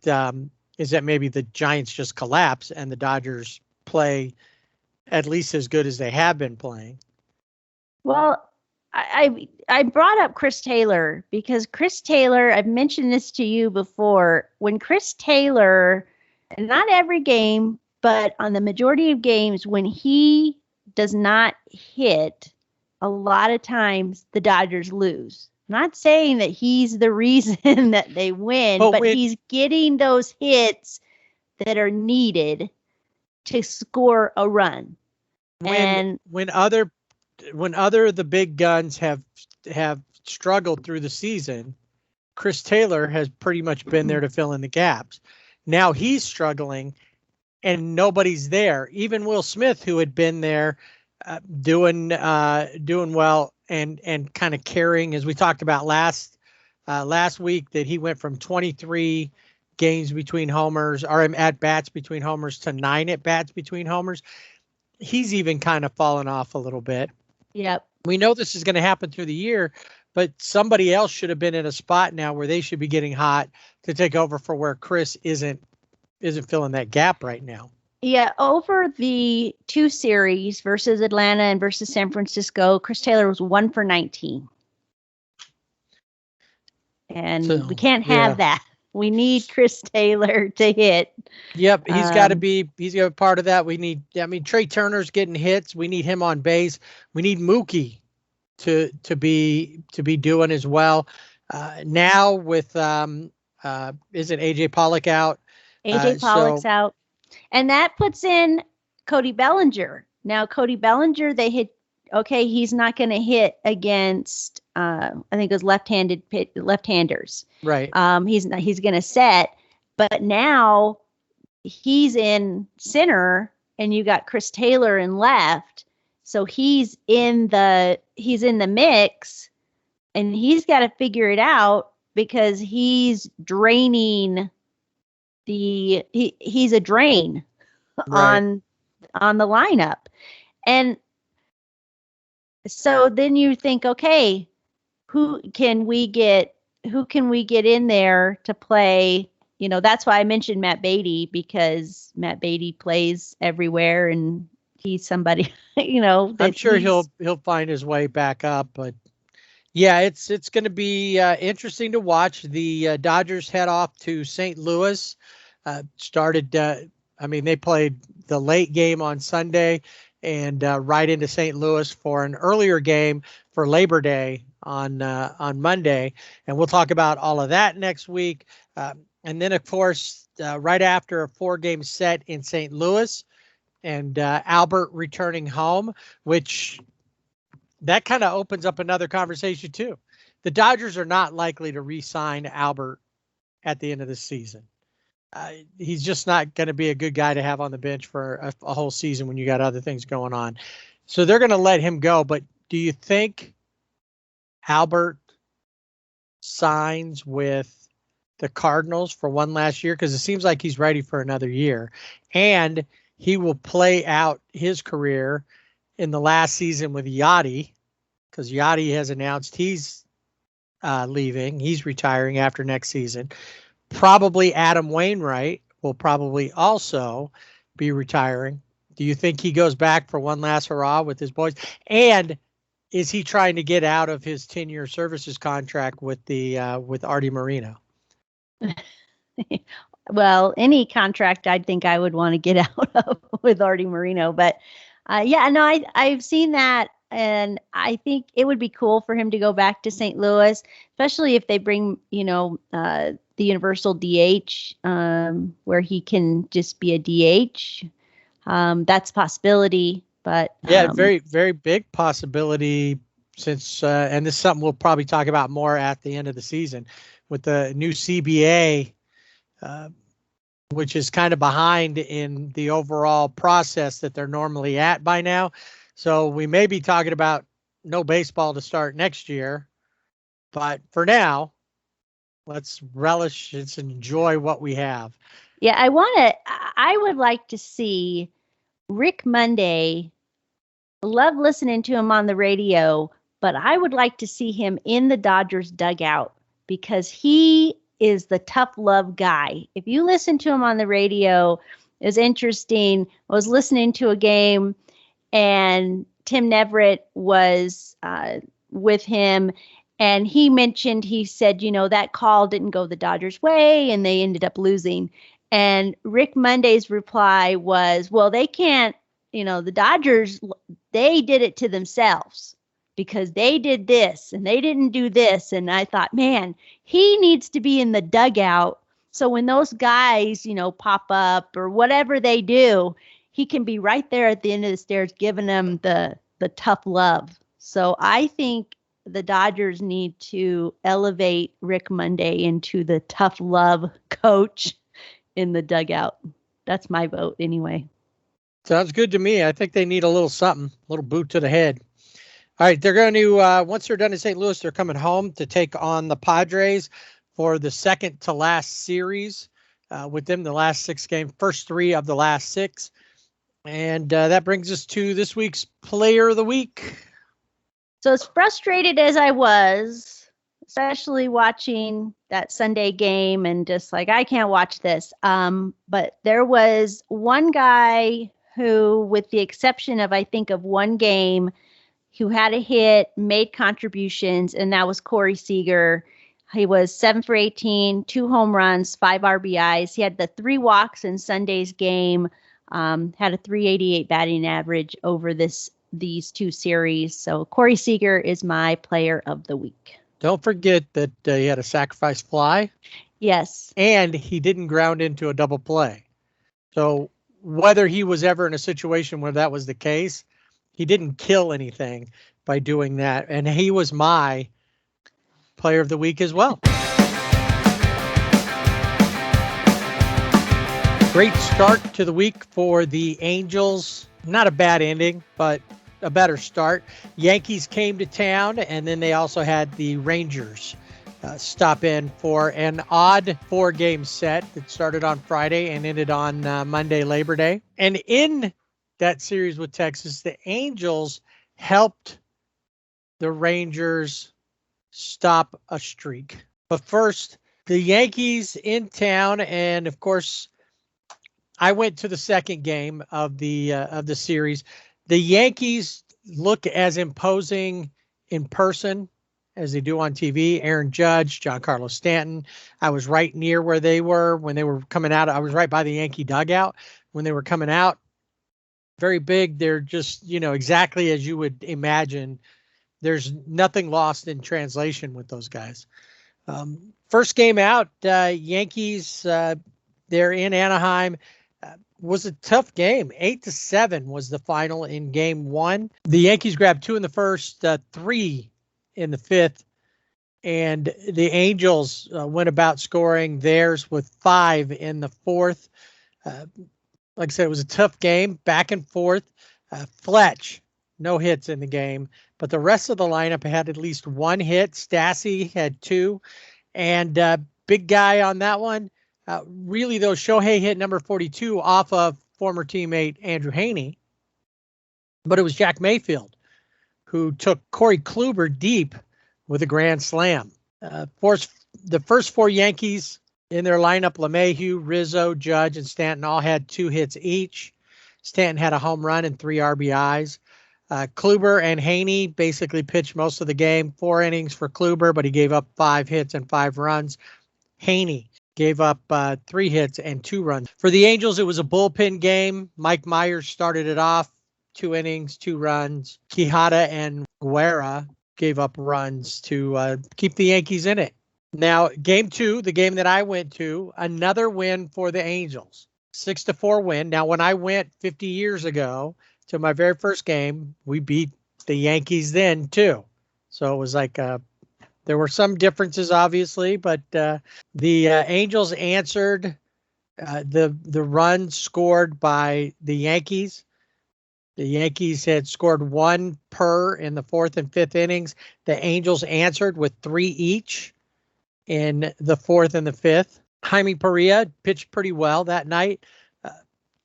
maybe the Giants just collapse and the Dodgers play at least as good as they have been playing. Well, I brought up Chris Taylor because Chris Taylor, I've mentioned this to you before, when Chris Taylor, not every game, but on the majority of games, when he does not hit, a lot of times the Dodgers lose. I'm not saying that he's the reason that they win, but he's getting those hits that are needed to score a run. When other the big guns have struggled through the season, Chris Taylor has pretty much been there to fill in the gaps. Now he's struggling and nobody's there. Even Will Smith, who had been there doing well and kind of carrying, as we talked about last week, that he went from 23 games between homers, or at bats between homers, to 9 at bats between homers. He's even kind of fallen off a little bit. Yep. We know this is going to happen through the year, but somebody else should have been in a spot now where they should be getting hot to take over for where Chris isn't filling that gap right now. Yeah, over the two series versus Atlanta and versus San Francisco, Chris Taylor was 1 for 19. And we can't have that. We need Chris Taylor to hit. Yep, he's got to be part of that. We need, Trey Turner's getting hits. We need him on base. We need Mookie to be doing as well. Now with isn't AJ Pollock out? AJ Pollock's out. And that puts in Cody Bellinger. Now, Cody Bellinger, he's not going to hit against, I think it was left-handers. Right. He's going to set, but now he's in center and you got Chris Taylor in left. So he's in the mix, and he's got to figure it out because he's draining he's a drain on the lineup. And so then you think, okay, who can we get in there to play? That's why I mentioned Matt Beatty, because Matt Beatty plays everywhere and he's somebody, I'm sure he'll find his way back up, but yeah, it's going to be interesting to watch. The Dodgers head off to St. Louis. They played the late game on Sunday and right into St. Louis for an earlier game for Labor Day on Monday. And we'll talk about all of that next week. And then, of course, right after a 4-game set in St. Louis and Albert returning home, which that kind of opens up another conversation too. The Dodgers are not likely to re-sign Albert at the end of the season. He's just not going to be a good guy to have on the bench for a whole season when you got other things going on. So they're going to let him go. But do you think Albert signs with the Cardinals for one last year? Because it seems like he's ready for another year. And he will play out his career in the last season with Yachty, because Yachty has announced he's leaving. He's retiring after next season. Probably Adam Wainwright will probably also be retiring. Do you think he goes back for one last hurrah with his boys? And is he trying to get out of his 10-year services contract with with Artie Moreno? Well, any contract I'd think I would want to get out of with Artie Moreno. But I've seen that. And I think it would be cool for him to go back to St. Louis, especially if they bring, the universal DH, where he can just be a DH. That's a possibility. But very, very big possibility, since and this is something we'll probably talk about more at the end of the season with the new CBA, which is kind of behind in the overall process that they're normally at by now. So we may be talking about no baseball to start next year, but for now, let's relish and enjoy what we have. Yeah, I would like to see Rick Monday. Love listening to him on the radio, but I would like to see him in the Dodgers dugout, because he is the tough love guy. If you listen to him on the radio, it was interesting. I was listening to a game, and Tim Neverett was with him, and he said, that call didn't go the Dodgers' way, and they ended up losing. And Rick Monday's reply was, well, they can't, the Dodgers, they did it to themselves because they did this and they didn't do this. And I thought, man, he needs to be in the dugout. So when those guys, pop up or whatever they do, he can be right there at the end of the stairs giving them the tough love. So I think the Dodgers need to elevate Rick Monday into the tough love coach in the dugout. That's my vote anyway. Sounds good to me. I think they need a little something, a little boot to the head. All right, they're going to, once they're done in St. Louis, they're coming home to take on the Padres for the second to last series. With them, the last 6 games, first 3 of the last 6. And that brings us to this week's Player of the Week. So as frustrated as I was, especially watching that Sunday game and just like, I can't watch this. But there was one guy who, with the exception of, I think, of one game, who had a hit, made contributions, and that was Corey Seager. He was 7 for 18, 2 home runs, 5 RBIs. He had the 3 walks in Sunday's game, had a .388 batting average over these 2 series. So Corey Seager is my Player of the Week. Don't forget that he had a sacrifice fly. Yes. And he didn't ground into a double play. So whether he was ever in a situation where that was the case, he didn't kill anything by doing that. And he was my Player of the Week as well. Great start to the week for the Angels. Not a bad ending, but a better start. Yankees came to town, and then they also had the Rangers stop in for an odd 4-game set that started on Friday and ended on Monday, Labor Day. And in that series with Texas, the Angels helped the Rangers stop a streak. But first, the Yankees in town, and of course, I went to the second game of the series. The Yankees look as imposing in person as they do on TV. Aaron Judge, Giancarlo Stanton. I was right near where they were when they were coming out. I was right by the Yankee dugout when they were coming out. Very big. They're just, exactly as you would imagine. There's nothing lost in translation with those guys. First game out, Yankees, they're in Anaheim. Was a tough game. 8-7 was the final in game 1. The Yankees grabbed 2 in the first, 3 in the 5th, and the Angels went about scoring theirs with 5 in the 4th. Like I said, it was a tough game, back and forth. Fletch, no hits in the game, but the rest of the lineup had at least 1 hit. Stassi had 2, and big guy on that one. Really, though, Shohei hit number 42 off of former teammate Andrew Haney, but it was Jack Mayfield who took Corey Kluber deep with a grand slam. The first 4 Yankees in their lineup, LeMahieu, Rizzo, Judge, and Stanton all had 2 hits each. Stanton had a home run and 3 RBIs. Kluber and Haney basically pitched most of the game, 4 innings for Kluber, but he gave up 5 hits and 5 runs. Haney gave up 3 hits and 2 runs. For the Angels, it was a bullpen game. Mike Myers started it off, 2 innings, 2 runs. Quijada and Guerra gave up runs to keep the Yankees in it. Now, game 2, the game that I went to, another win for the Angels, 6-4 win. Now, when I went 50 years ago to my very first game, we beat the Yankees then too. So it was like there were some differences, obviously, but the Angels answered the run scored by the Yankees. The Yankees had scored 1 per in the 4th and 5th innings. The Angels answered with 3 each in the 4th and the 5th. Jaime Perea pitched pretty well that night.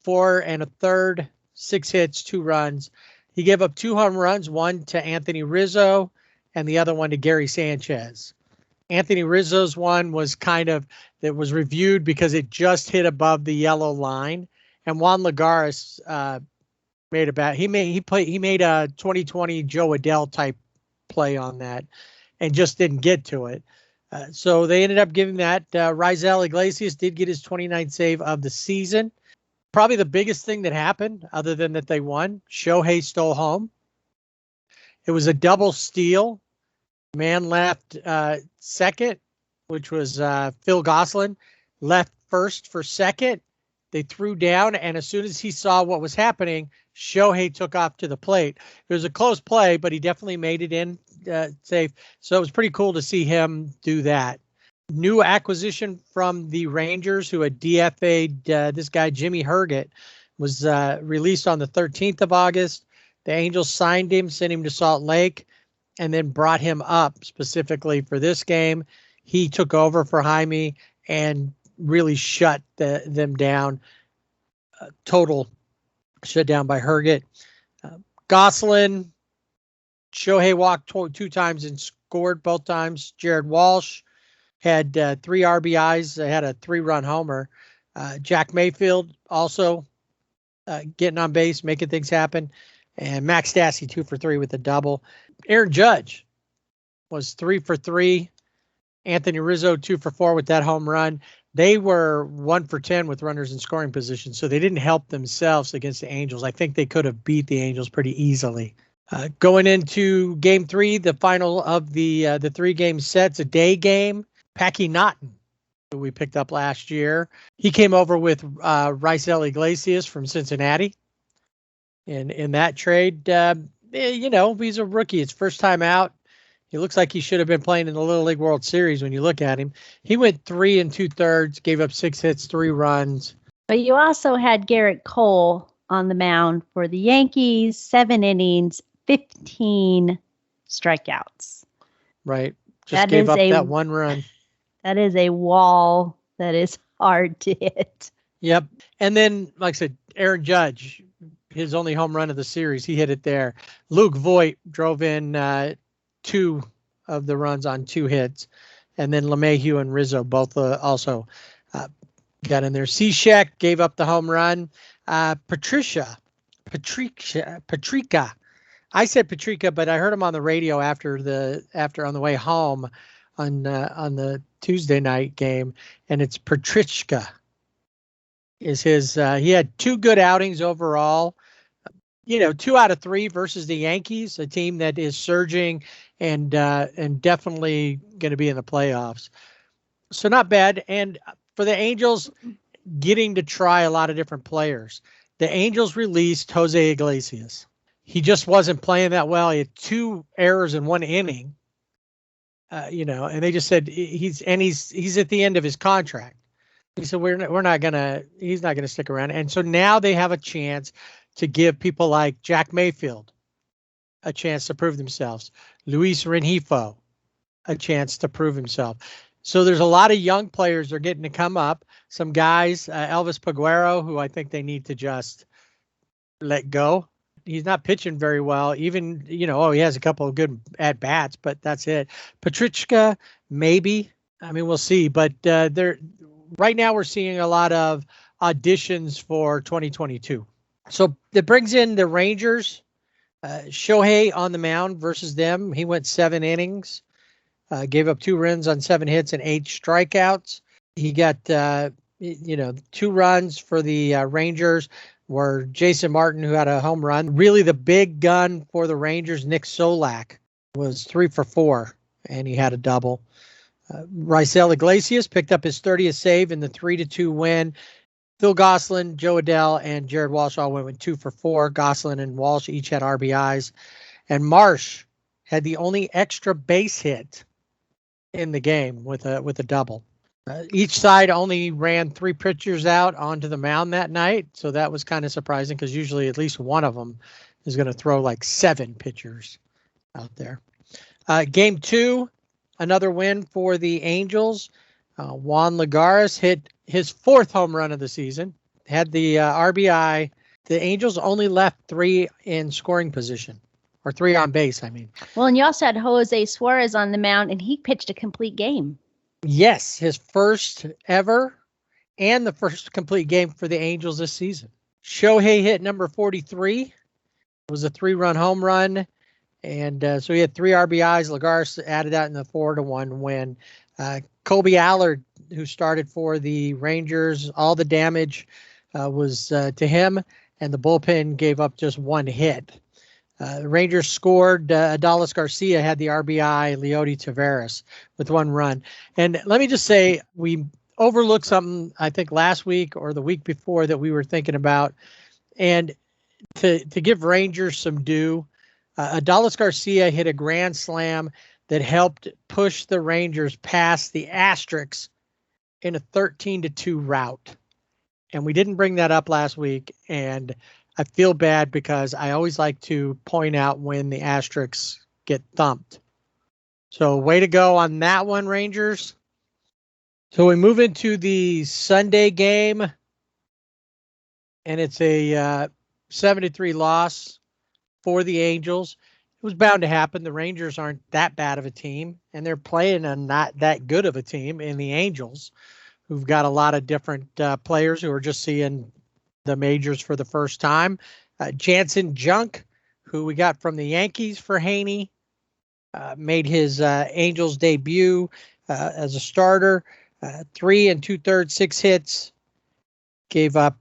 4 1/3, 6 hits, 2 runs. He gave up 2 home runs, one to Anthony Rizzo and the other one to Gary Sanchez. Anthony Rizzo's one was that was reviewed because it just hit above the yellow line. And Juan Lagares made a 2020 Joe Adell type play on that and just didn't get to it. So they ended up giving that. Raisel Iglesias did get his 29th save of the season. Probably the biggest thing that happened, other than that they won, Shohei stole home. It was a double steal. Man left second, which was Phil Gosselin, left first for second. They threw down, and as soon as he saw what was happening, Shohei took off to the plate. It was a close play, but he definitely made it in safe. So it was pretty cool to see him do that. New acquisition from the Rangers, who had DFA'd this guy, Jimmy Herget, was released on the 13th of August. The Angels signed him, sent him to Salt Lake, and then brought him up specifically for this game. He took over for Jaime and really shut them down. Total shutdown by Herget. Gosselin, Shohei walked 2 times and scored both times. Jared Walsh had 3 RBIs, had a 3-run homer. Jack Mayfield also getting on base, making things happen. And Max Stassi 2 for 3 with a double. Aaron Judge was 3 for 3. Anthony Rizzo 2 for 4 with that home run. They were 1 for 10 with runners in scoring position, so they didn't help themselves against the Angels. I think they could have beat the Angels pretty easily. Going into Game 3, the final of the 3-game sets, a day game. Packy Naughton, who we picked up last year, he came over with Raisel Iglesias from Cincinnati. In that trade, he's a rookie. It's first time out. He looks like he should have been playing in the Little League World Series when you look at him. He went 3 2/3, gave up 6 hits, 3 runs. But you also had Garrett Cole on the mound for the Yankees, 7 innings, 15 strikeouts. Right. Just gave up that 1 run. That is a wall that is hard to hit. Yep. And then, like I said, Aaron Judge, his only home run of the series, he hit it there. Luke Voigt drove in 2 of the runs on 2 hits. And then LeMahieu and Rizzo both also got in there. Cishek gave up the home run. Patrica. I said Patrica, but I heard him on the radio after on the way home on the Tuesday night game, and it's Patrichka is his. He had 2 good outings overall. 2 out of 3 versus the Yankees, a team that is surging and definitely going to be in the playoffs. So not bad. And for the Angels, getting to try a lot of different players. The Angels released Jose Iglesias. He just wasn't playing that well. He had 2 errors in 1 inning. And they just said he's at the end of his contract. He said he's not gonna stick around. And so now they have a chance to give people like Jack Mayfield a chance to prove themselves. Luis Rengifo a chance to prove himself. So there's a lot of young players that are getting to come up. Some guys, Elvis Paguero, who I think they need to just let go. He's not pitching very well. Even, he has a couple of good at bats, but that's it. Patrichka, maybe. I mean, we'll see. But right now we're seeing a lot of auditions for 2022. So that brings in the Rangers. Shohei on the mound versus them. He went 7 innings, gave up 2 runs on 7 hits and 8 strikeouts. He got, 2 runs for the Rangers were Jason Martin, who had a home run. Really the big gun for the Rangers, Nick Solak, was 3 for 4, and he had a double. Raisel Iglesias picked up his 30th save in the 3-2 win. Phil Gosselin, Joe Adell, and Jared Walsh all went with 2 for 4. Gosselin and Walsh each had RBIs. And Marsh had the only extra base hit in the game with a double. Each side only ran 3 pitchers out onto the mound that night, so that was kind of surprising because usually at least one of them is going to throw like 7 pitchers out there. Game 2, another win for the Angels. Juan Lagares hit his 4th home run of the season, had the RBI. The Angels only left 3 in scoring position, or 3 on base, I mean. Well, and you also had Jose Suarez on the mound, and he pitched a complete game. Yes, his first ever and the first complete game for the Angels this season. Shohei hit number 43. It was a 3-run home run. And so he had 3 RBIs. Lagares added that in the 4-1 win. Colby Allard, who started for the Rangers, all the damage was to him, and the bullpen gave up just 1 hit. The Rangers scored. Adolis Garcia had the RBI, Leody Taveras with 1 run. And let me just say, we overlooked something, I think, last week or the week before that we were thinking about. And to give Rangers some due, Adolis Garcia hit a grand slam that helped push the Rangers past the Asterix in a 13-2 rout. And we didn't bring that up last week, and I feel bad because I always like to point out when the Asterix get thumped. So way to go on that one, Rangers. So we move into the Sunday game, and it's a 7-3 loss for the Angels. It was bound to happen. The Rangers aren't that bad of a team, and they're playing a not that good of a team in the Angels, who've got a lot of different players who are just seeing the majors for the first time. Jansen Junk, who we got from the Yankees for Haney, made his Angels debut as a starter. 3 2/3, 6 hits, gave up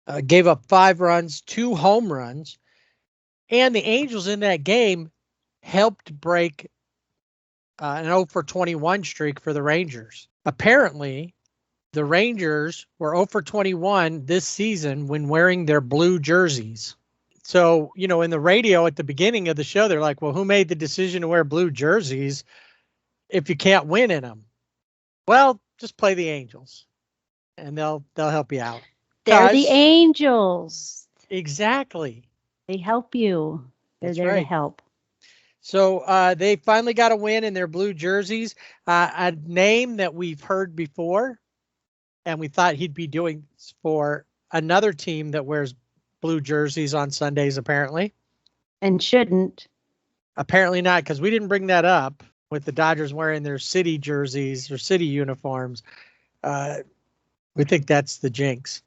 5 runs, 2 home runs. And the Angels in that game helped break an 0-for-21 streak for the Rangers. Apparently, the Rangers were 0-for-21 this season when wearing their blue jerseys. So, in the radio at the beginning of the show, they're like, well, who made the decision to wear blue jerseys if you can't win in them? Well, just play the Angels, and they'll help you out. They're the Angels. Exactly. They help you. They're there to help. So they finally got a win in their blue jerseys. A name that we've heard before, and we thought he'd be doing for another team that wears blue jerseys on Sundays, apparently. And shouldn't. Apparently not, because we didn't bring that up with the Dodgers wearing their city jerseys or city uniforms. We think that's the jinx.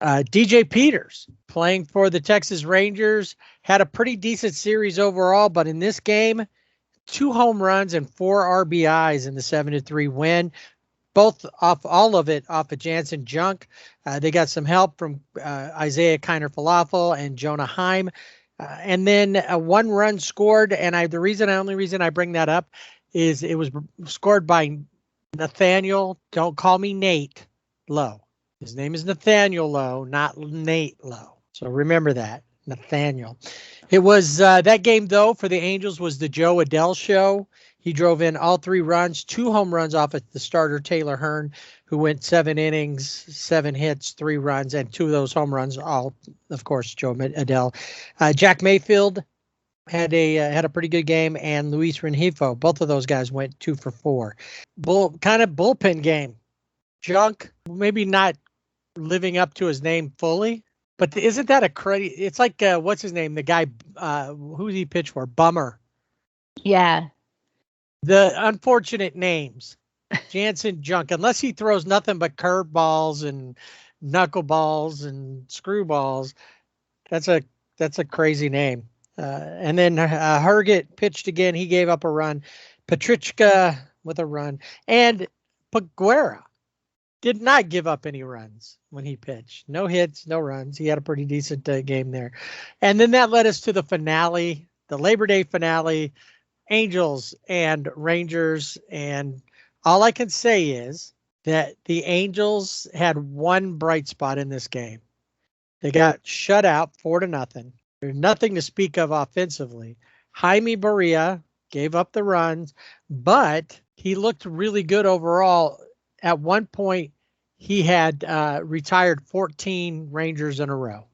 DJ Peters, playing for the Texas Rangers, had a pretty decent series overall, but in this game, 2 home runs and 4 RBIs in the 7-3 win, all of it off of Jansen Junk. They got some help from Isaiah Kiner Falafel and Jonah Heim. And then a 1 run scored, and the only reason I bring that up is it was scored by Nathaniel, don't call me Nate, Lowe. His name is Nathaniel Lowe, not Nate Lowe. So remember that, Nathaniel. It was that game, though, for the Angels was the Joe Adell show. He drove in all 3 runs, 2 home runs off of the starter, Taylor Hearn, who went 7 innings, 7 hits, 3 runs, and 2 of those home runs, all, of course, Joe Adell. Jack Mayfield had a pretty good game, and Luis Rengifo. Both of those guys went 2 for 4. Kind of bullpen game. Junk, maybe not living up to his name fully, but isn't that a crazy? It's like what's his name? The guy who's he pitch for? Bummer. Yeah. The unfortunate names. Jansen Junk, unless he throws nothing but curveballs and knuckleballs and screwballs, that's a crazy name. And then Herget pitched again. He gave up a run. Petrichka with a run. And Paguera did not give up any runs when he pitched. No hits, no runs. He had a pretty decent game there. And then that led us to the finale, the Labor Day finale, Angels and Rangers. And all I can say is that the Angels had one bright spot in this game. They got shut out 4-0. There's nothing to speak of offensively. Jaime Barria gave up the runs, but he looked really good overall. At one point, he had retired 14 Rangers in a row.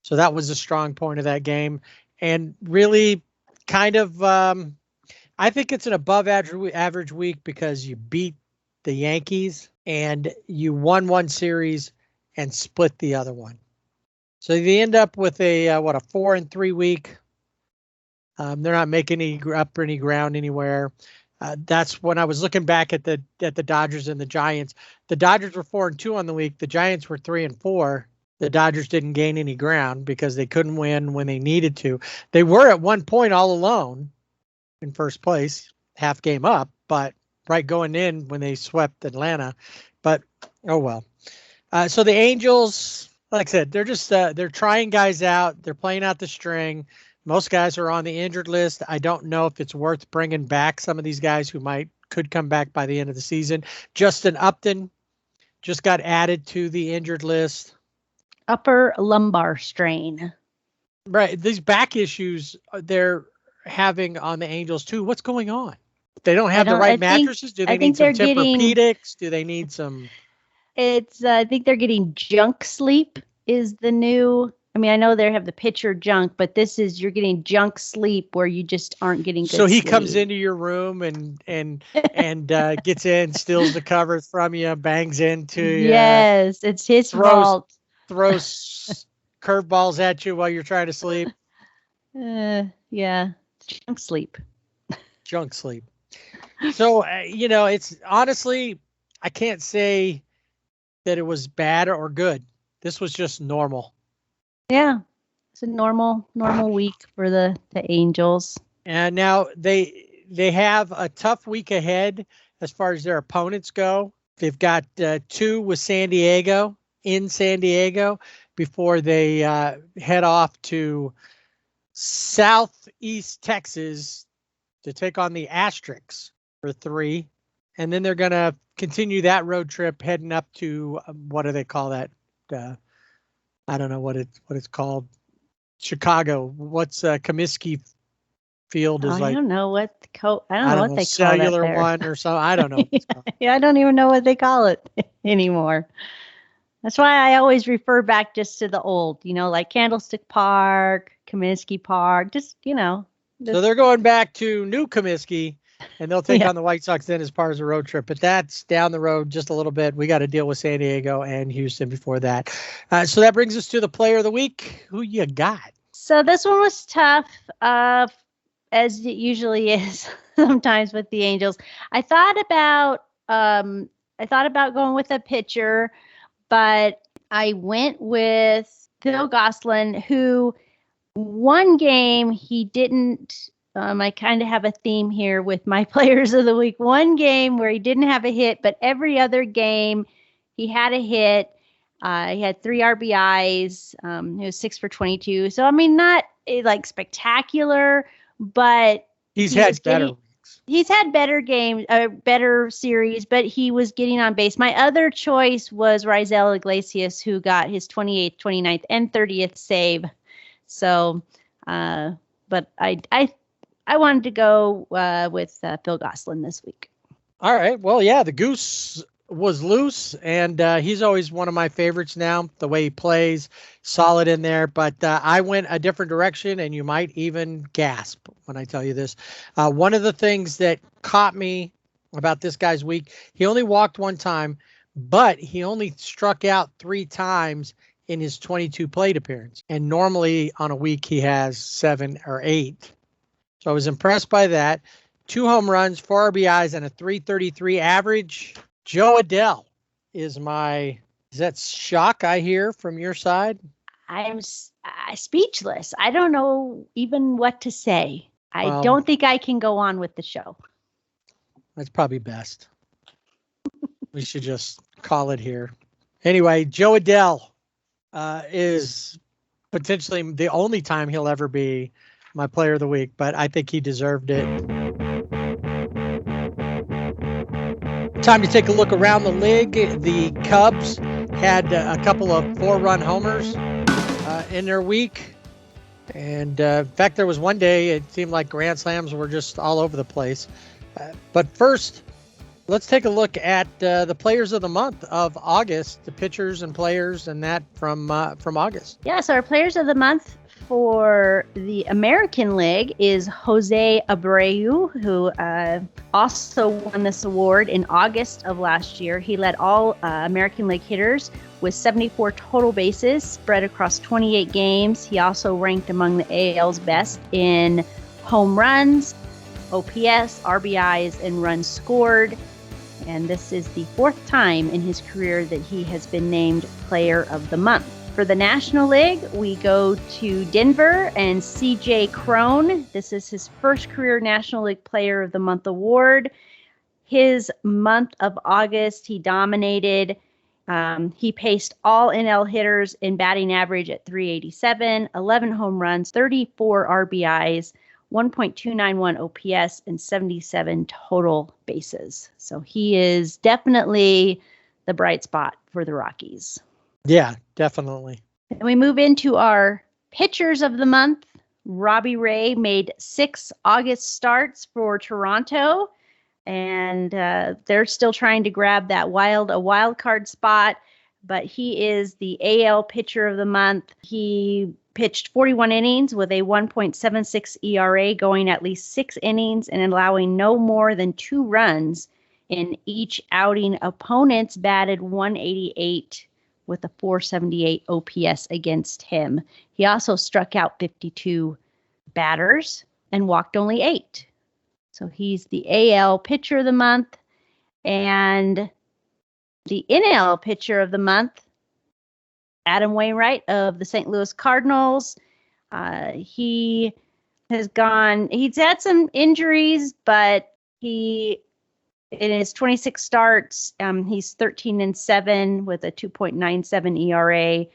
So that was a strong point of that game. And really kind of, I think it's an above average week because you beat the Yankees and you won one series and split the other one. So they end up with a 4-3 week. They're not making up any ground anywhere. That's when I was looking back at the Dodgers and the Giants. The Dodgers were 4-2 on the week. The Giants were 3-4. The Dodgers didn't gain any ground because they couldn't win when they needed to. They were at one point all alone in first place, half game up, but right going in when they swept Atlanta. But oh well. So the Angels, like I said, they're just they're trying guys out. They're playing out the string. Most guys are on the injured list. I don't know if it's worth bringing back some of these guys who could come back by the end of the season. Justin Upton just got added to the injured list. Upper lumbar strain. Right. These back issues they're having on the Angels too. What's going on? They don't have the right mattresses? Do they need some Tempur-Pedics? Do they need some? It's I think they're getting junk sleep is the new. I mean, I know they have the pitcher junk, but you're getting junk sleep where you just aren't getting good So he sleep. comes into your room and gets in, steals the covers from you, bangs into you. Yes, it's his fault. Throws curveballs at you while you're trying to sleep. Yeah, junk sleep. Junk sleep. So, it's honestly, I can't say that it was bad or good. This was just normal. Yeah, it's a normal week for the Angels. And now they have a tough week ahead as far as their opponents go. They've got 2 with San Diego in San Diego before they head off to Southeast Texas to take on the Asterix for 3. And then they're going to continue that road trip heading up to, what do they call that? I don't know what it's called. Chicago. What's Comiskey Field is like? I don't know what they call that cellular there. one or so. I don't know. What it's called. Yeah, I don't even know what they call it anymore. That's why I always refer back just to the old, like Candlestick Park, Comiskey Park, just. So they're going back to New Comiskey, and they'll take on the White Sox then as part of the road trip. But that's down the road just a little bit. We got to deal with San Diego and Houston before that. So that brings us to the player of the week. Who you got? So this one was tough, as it usually is sometimes with the Angels. I thought about going with a pitcher, but I went with Phil Gosselin, who one game he didn't. I kind of have a theme here with my players of the week. One game where he didn't have a hit, but every other game he had a hit. He had 3 RBIs. He was 6 for 22. So, I mean, not like spectacular, but he's had better weeks. He's had better games, better series, but he was getting on base. My other choice was Raisel Iglesias, who got his 28th, 29th, and 30th save. So, but I wanted to go with Phil Gosselin this week. All right. Well, yeah, the Goose was loose, and he's always one of my favorites now. The way he plays, solid in there. But I went a different direction, and you might even gasp when I tell you this. One of the things that caught me about this guy's week, he only walked one time, but he only struck out 3 times in his 22 plate appearance. And normally on a week he has 7 or 8. So I was impressed by that. 2 home runs, 4 RBIs, and a .333 average. Joe Adell is that shock I hear from your side? I'm speechless. I don't know even what to say. I don't think I can go on with the show. That's probably best. We should just call it here. Anyway, Joe Adell is potentially the only time he'll ever be my player of the week, but I think he deserved it. Time to take a look around the league. The Cubs had a couple of 4-run homers in their week. And in fact, there was one day it seemed like grand slams were just all over the place. But first, let's take a look at the players of the month of August, the pitchers and players and that from August. Yes, our players of the month for the American League is Jose Abreu, who also won this award in August of last year. He led all American League hitters with 74 total bases spread across 28 games. He also ranked among the AL's best in home runs, OPS, RBIs, and runs scored. And this is the 4th time in his career that he has been named Player of the Month. For the National League, we go to Denver and CJ Cron. This is his first career National League Player of the Month award. His month of August, he dominated. He paced all NL hitters in batting average at .387, 11 home runs, 34 RBIs, 1.291 OPS, and 77 total bases. So he is definitely the bright spot for the Rockies. Yeah, definitely. And we move into our pitchers of the month. Robbie Ray made 6 August starts for Toronto, and they're still trying to grab that wild card spot, but he is the AL pitcher of the month. He pitched 41 innings with a 1.76 ERA, going at least 6 innings and allowing no more than 2 runs in each outing. Opponents batted .188 with a .478 OPS against him. He also struck out 52 batters and walked only 8. So he's the AL pitcher of the month. And the NL pitcher of the month, Adam Wainwright of the St. Louis Cardinals. He's had some injuries, but in his 26 starts, he's 13-7 with a 2.97 ERA,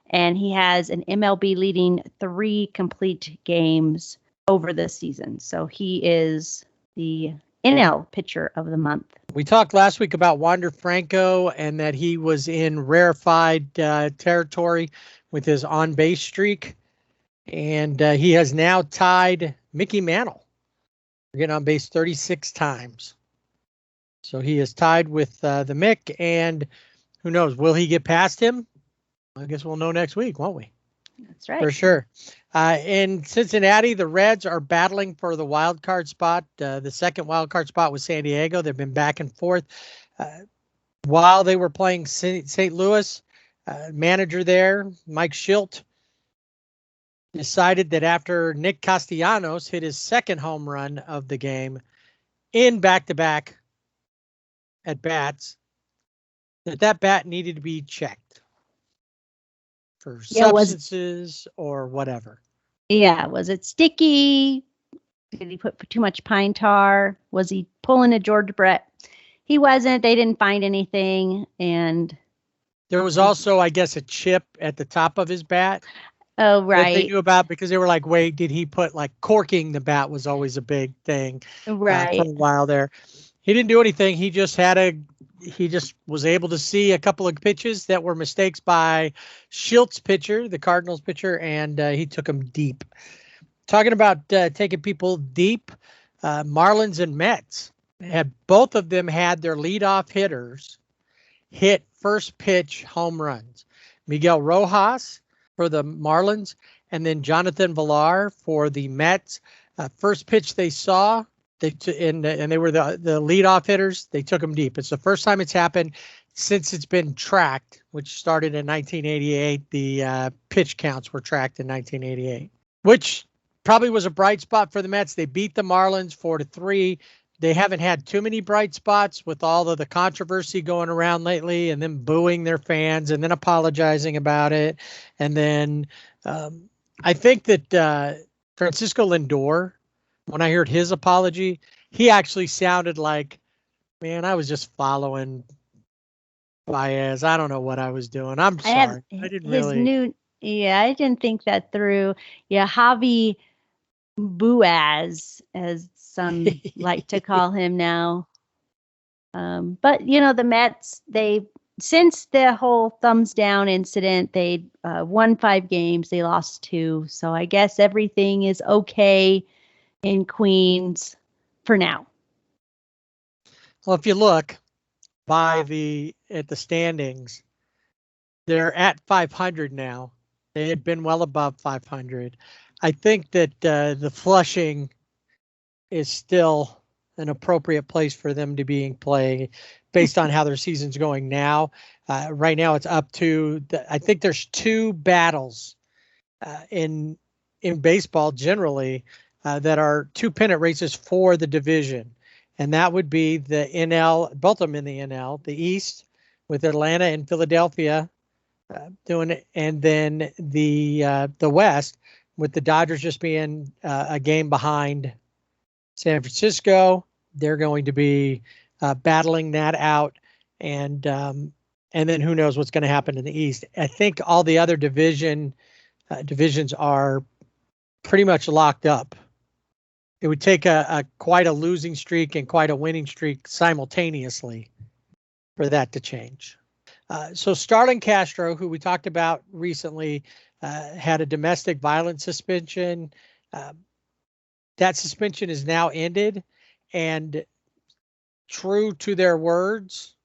and he has an MLB leading 3 complete games over the season. So he is the NL pitcher of the month. We talked last week about Wander Franco and that he was in rarefied territory with his on-base streak, and he has now tied Mickey Mantle. We're getting on base 36 times. So he is tied with the Mick, and who knows, will he get past him? I guess we'll know next week, won't we? That's right. For sure. In Cincinnati, the Reds are battling for the wild card spot. The second wild card spot was San Diego. They've been back and forth. While they were playing St. Louis, manager there, Mike Schilt, decided that after Nick Castellanos hit his second home run of the game in back-to-back at bats, that bat needed to be checked for substances or whatever. Yeah, was it sticky? Did he put too much pine tar? Was he pulling a George Brett? He wasn't. They didn't find anything, and there was also, I guess, a chip at the top of his bat. Oh, right. That they knew about, because they were like, wait, did he put, like, corking the bat was always a big thing right for a while there. He didn't do anything. He just was able to see a couple of pitches that were mistakes by Schilt's pitcher, the Cardinals pitcher, and he took them deep. Talking about taking people deep, Marlins and Mets, both of them had their leadoff hitters hit first pitch home runs. Miguel Rojas for the Marlins, and then Jonathan Villar for the Mets. First pitch they saw, and they were the leadoff hitters. They took them deep. It's the first time it's happened since it's been tracked, which started in 1988. The pitch counts were tracked in 1988, which probably was a bright spot for the Mets. They beat the Marlins 4-3. They haven't had too many bright spots with all of the controversy going around lately, and then booing their fans and then apologizing about it. And then I think that Francisco Lindor, when I heard his apology, he actually sounded like, man, I was just following Baez. I don't know what I was doing. I'm sorry. I didn't really. I didn't think that through. Yeah, Javi Boaz, as some like to call him now. But the Mets, since the whole thumbs down incident, they won 5 games, they lost 2. So I guess everything is okay in Queens for now. Well, if you look at the standings, they're at 500 now. They had been well above 500. I think that the Flushing is still an appropriate place for them to be playing based on how their season's going now. Right now it's up to, I think there's 2 battles in baseball generally that are 2 pennant races for the division. And that would be the NL, both of them in the NL, the East with Atlanta and Philadelphia doing it. And then the West with the Dodgers just being a game behind San Francisco. They're going to be battling that out, and then who knows what's going to happen in the East. I think all the other divisions are pretty much locked up. It would take quite a losing streak and quite a winning streak simultaneously for that to change. So Starlin Castro, who we talked about recently, had a domestic violence suspension. That suspension is now ended, and true to their words,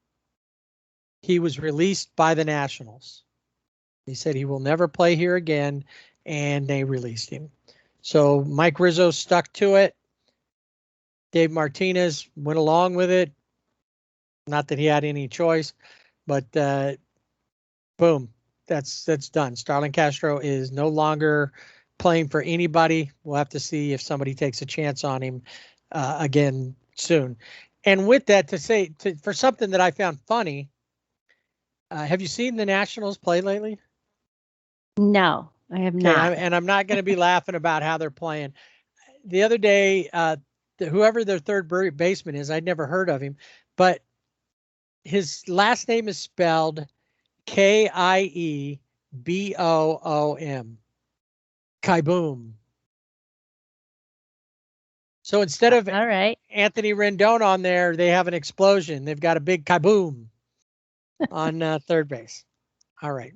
he was released by the Nationals. He said he will never play here again, and they released him. So Mike Rizzo stuck to it. Dave Martinez went along with it. Not that he had any choice, but boom, that's done. Starlin Castro is no longer playing for anybody. We'll have to see if somebody takes a chance on him again soon. And with that, for something that I found funny, have you seen the Nationals play lately? No, I have not. And I'm not going to be laughing about how they're playing. The other day, whoever their third baseman is, I'd never heard of him, but his last name is spelled Kieboom. Kieboom. So instead of all right, Anthony Rendon on there, they have an explosion. They've got a big kaboom on third base. All right.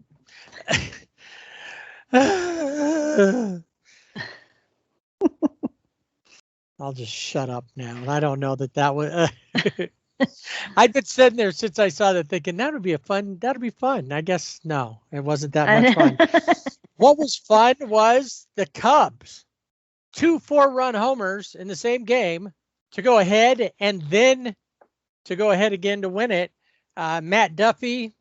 I'll just shut up now. I don't know that was. I've been sitting there since I saw that thinking that'd be fun. I guess no, it wasn't that much fun. What was fun was the Cubs. 2 4-run homers in the same game to go ahead, and then to go ahead again to win it. Matt Duffy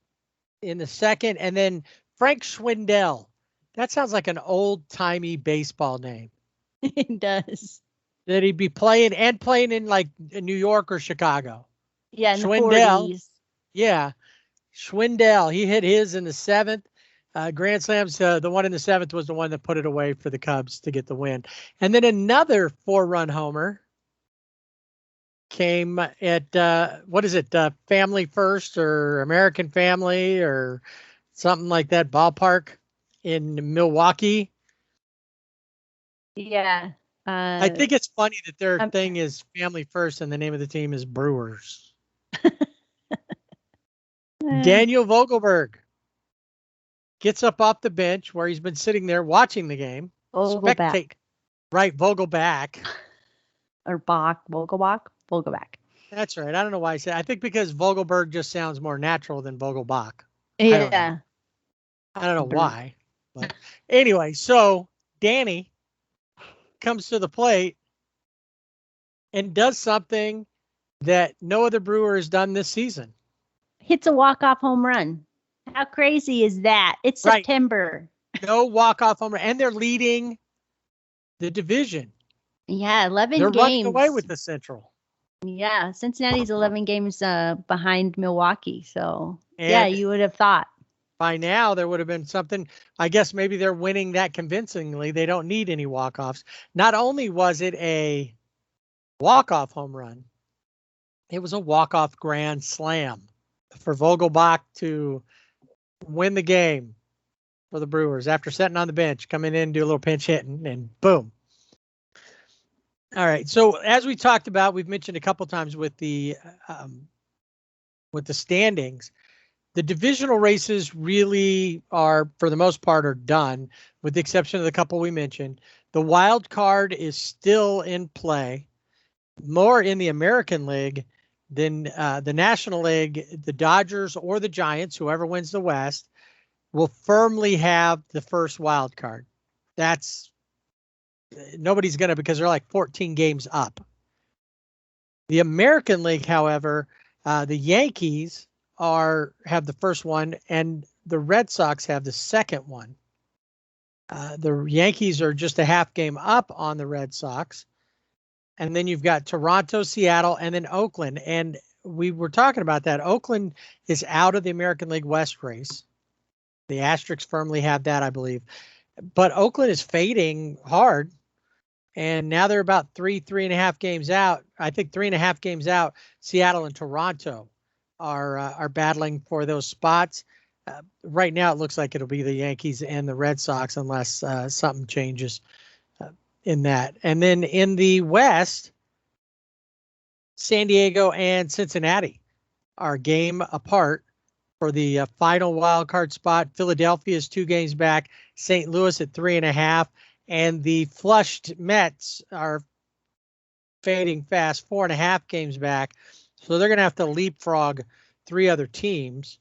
in the second, and then Frank Schwindel. That sounds like an old-timey baseball name. It does. That he'd be playing in like New York or Chicago. Yeah, in Schwindel, the 40s. Yeah, Schwindel. He hit his in the 7th. Grand Slams, the one in the 7th was the one that put it away for the Cubs to get the win. And then another 4-run homer came at, what is it, Family First or American Family or something like that ballpark in Milwaukee. Yeah. I think it's funny that their thing is Family First and the name of the team is Brewers. Daniel Vogelberg gets up off the bench where he's been sitting there watching the game. Vogelback. Right, Vogelback. Or Vogelback. That's right. I don't know why I said. I think because Vogelberg just sounds more natural than Vogelbach. Yeah. I don't know why, but anyway. So Danny comes to the plate and does something that no other Brewer has done this season. Hits a walk-off home run. How crazy is that? It's Right. September. No walk-off home run, and they're leading the division. Yeah, 11 They're games. running away with the Central. Yeah, Cincinnati's 11 games behind Milwaukee. So, And yeah, you would have thought. by now, there would have been something. I guess maybe they're winning that convincingly. They don't need any walk-offs. Not only was it a walk-off home run, it was a walk-off grand slam for Vogelbach to win the game for the Brewers after sitting on the bench, coming in, do a little pinch hitting, and boom. All right. So as we talked about, we've mentioned a couple times with the standings, the divisional races really are, for the most part, are done, with the exception of the couple we mentioned. The wild card is still in play, more in the American League than the National League. The Dodgers or the Giants, whoever wins the West, will firmly have the first wild card. That's nobody's going to, because they're like 14 games up. The American League, however, the Yankees have the first one, and the Red Sox have the second one. The Yankees are just a half game up on the Red Sox. And then you've got Toronto, Seattle, and then Oakland. And we were talking about that. Oakland is out of the American League West race. The Asterisks firmly have that, I believe. But Oakland is fading hard. And now they're about 3.5 games out. I think 3.5 games out. Seattle and Toronto are battling for those spots. Right now, it looks like it'll be the Yankees and the Red Sox, unless something changes in that. And then in the West, San Diego and Cincinnati are a game apart for the final wild card spot. Philadelphia is 2 games back. St. Louis at 3.5. And the flushed Mets are fading fast, 4.5 games back. So they're going to have to leapfrog 3 other teams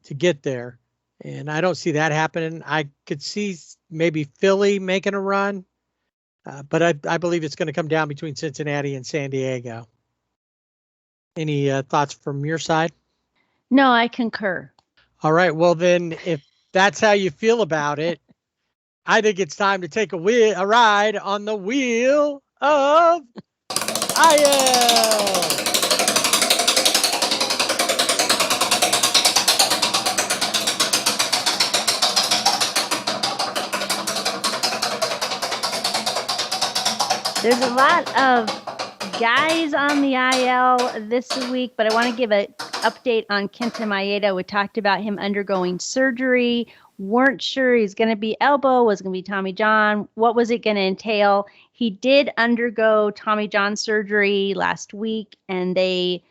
to get there. And I don't see that happening. I could see maybe Philly making a run, but I believe it's going to come down between Cincinnati and San Diego. Any thoughts from your side? No, I concur. All right. Well, then, if that's how you feel about it, I think it's time to take a ride on the wheel of IL. There's a lot of guys on the IL this week, but I want to give an update on Kenta Maeda. We talked about him undergoing surgery. Weren't sure he's going to be elbow, was going to be Tommy John. What was it going to entail? He did undergo Tommy John surgery last week, and they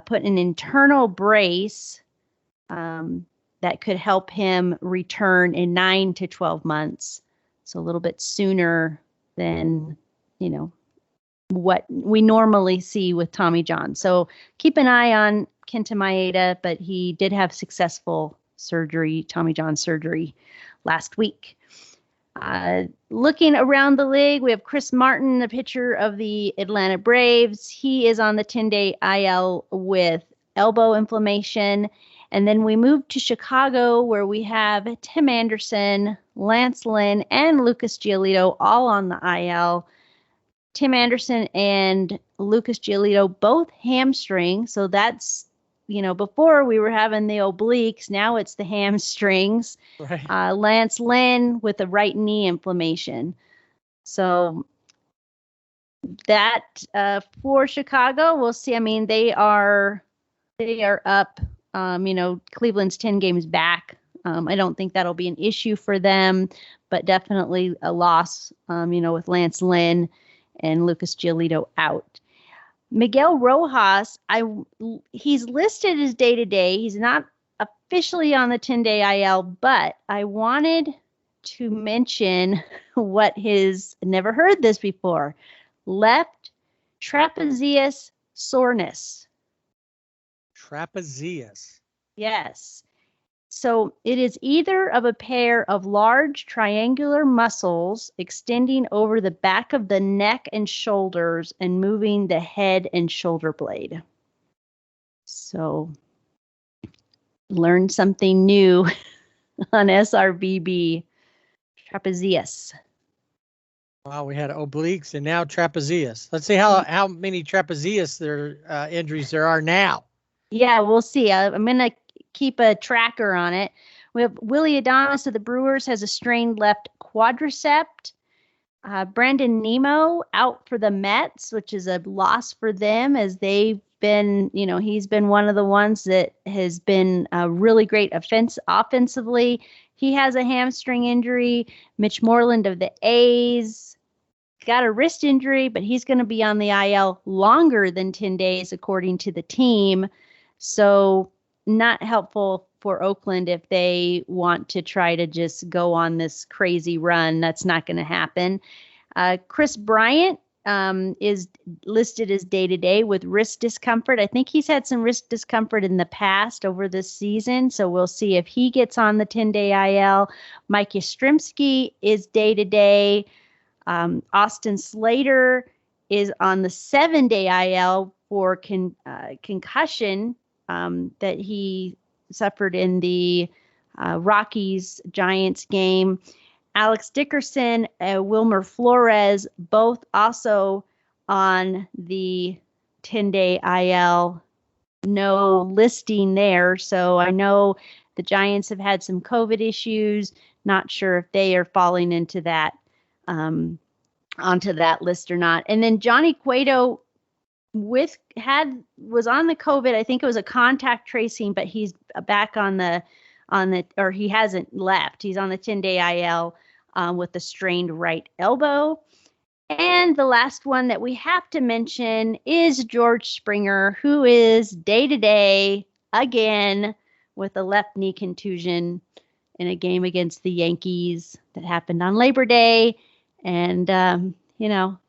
put an internal brace that could help him return in 9 to 12 months. So a little bit sooner than, what we normally see with Tommy John. So keep an eye on Kenta Maeda, but he did have successful surgery, Tommy John surgery, last week. Looking around the league, we have Chris Martin, the pitcher of the Atlanta Braves. He is on the 10-day IL with elbow inflammation. And then we move to Chicago, where we have Tim Anderson, Lance Lynn, and Lucas Giolito all on the IL. Tim Anderson and Lucas Giolito both hamstring. So that's, before we were having the obliques, now it's the hamstrings. Right. Lance Lynn with a right knee inflammation. So that for Chicago, we'll see. I mean, they are up. Cleveland's 10 games back. I don't think that'll be an issue for them, but definitely a loss, with Lance Lynn and Lucas Giolito out. Miguel Rojas, he's listed as day-to-day. He's not officially on the 10-day IL, but I wanted to mention what never heard this before, left trapezius soreness. Trapezius. Yes. So it is either of a pair of large triangular muscles extending over the back of the neck and shoulders and moving the head and shoulder blade. So learn something new on SRBB. Trapezius. Wow, we had obliques and now trapezius. Let's see how many trapezius injuries there are now. Yeah, we'll see. I'm going to keep a tracker on it. We have Willie Adames of the Brewers has a strained left quadriceps. Brandon Nemo out for the Mets, which is a loss for them as they've been, he's been one of the ones that has been really great offensively. He has a hamstring injury. Mitch Moreland of the A's got a wrist injury, but he's going to be on the IL longer than 10 days, according to the team. So not helpful for Oakland if they want to try to just go on this crazy run. That's not going to happen. Chris Bryant is listed as day-to-day with wrist discomfort. I think he's had some wrist discomfort in the past over this season, so we'll see if he gets on the 10-day IL. Mike Yastrzemski is day-to-day. Austin Slater is on the 7-day IL for concussion that he suffered in the Rockies-Giants game. Alex Dickerson, Wilmer Flores, both also on the 10-day IL. No listing there. So I know the Giants have had some COVID issues. Not sure if they are falling into that, onto that list or not. And then Johnny Cueto was on the COVID. I think it was a contact tracing, but he's back or he hasn't left. He's on the 10-day IL with the strained right elbow. And the last one that we have to mention is George Springer, who is day-to-day again with a left knee contusion in a game against the Yankees that happened on Labor Day. And,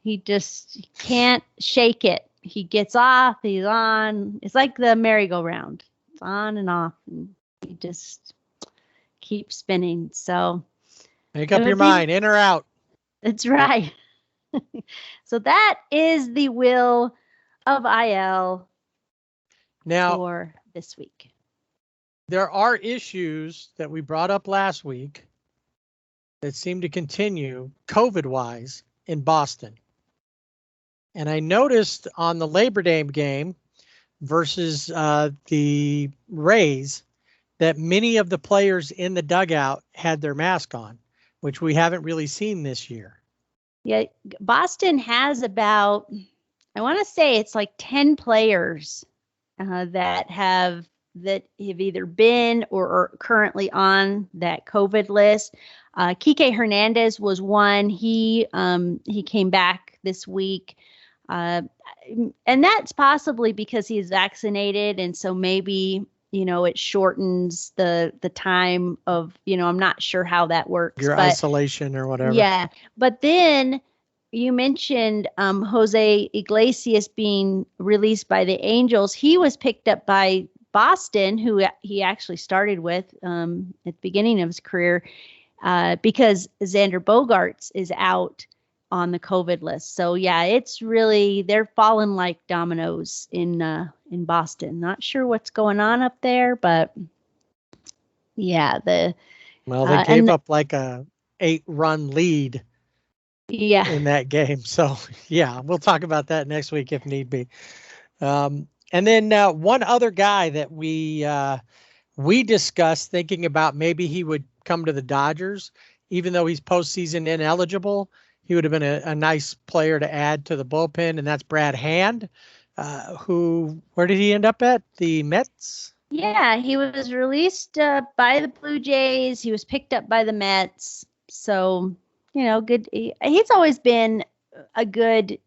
he just can't shake it. He gets off, he's on. It's like the merry-go-round. It's on and off. And he just keeps spinning. So make up your mind, in or out. That's right. So that is the will of IL now for this week. There are issues that we brought up last week that seem to continue COVID-wise in Boston. And I noticed on the Labor Day game versus the Rays that many of the players in the dugout had their mask on, which we haven't really seen this year. Yeah, Boston has about, I want to say it's like 10 players that have either been or are currently on that COVID list. Kike Hernandez was one. He came back this week. And that's possibly because he's vaccinated. And so maybe, it shortens the time of, I'm not sure how that works. Your isolation or whatever. Yeah. But then you mentioned Jose Iglesias being released by the Angels. He was picked up by Boston, who he actually started with at the beginning of his career, because Xander Bogaerts is out on the COVID list. So yeah, it's really, they're falling like dominoes in Boston. Not sure what's going on up there, but yeah, they gave up like a 8-run lead in that game. So yeah, we'll talk about that next week if need be. And then one other guy that we discussed thinking about maybe he would come to the Dodgers, even though he's postseason ineligible. He would have been a nice player to add to the bullpen, and that's Brad Hand, where did he end up at? The Mets? Yeah, he was released by the Blue Jays. He was picked up by the Mets. So, good. He's always been a good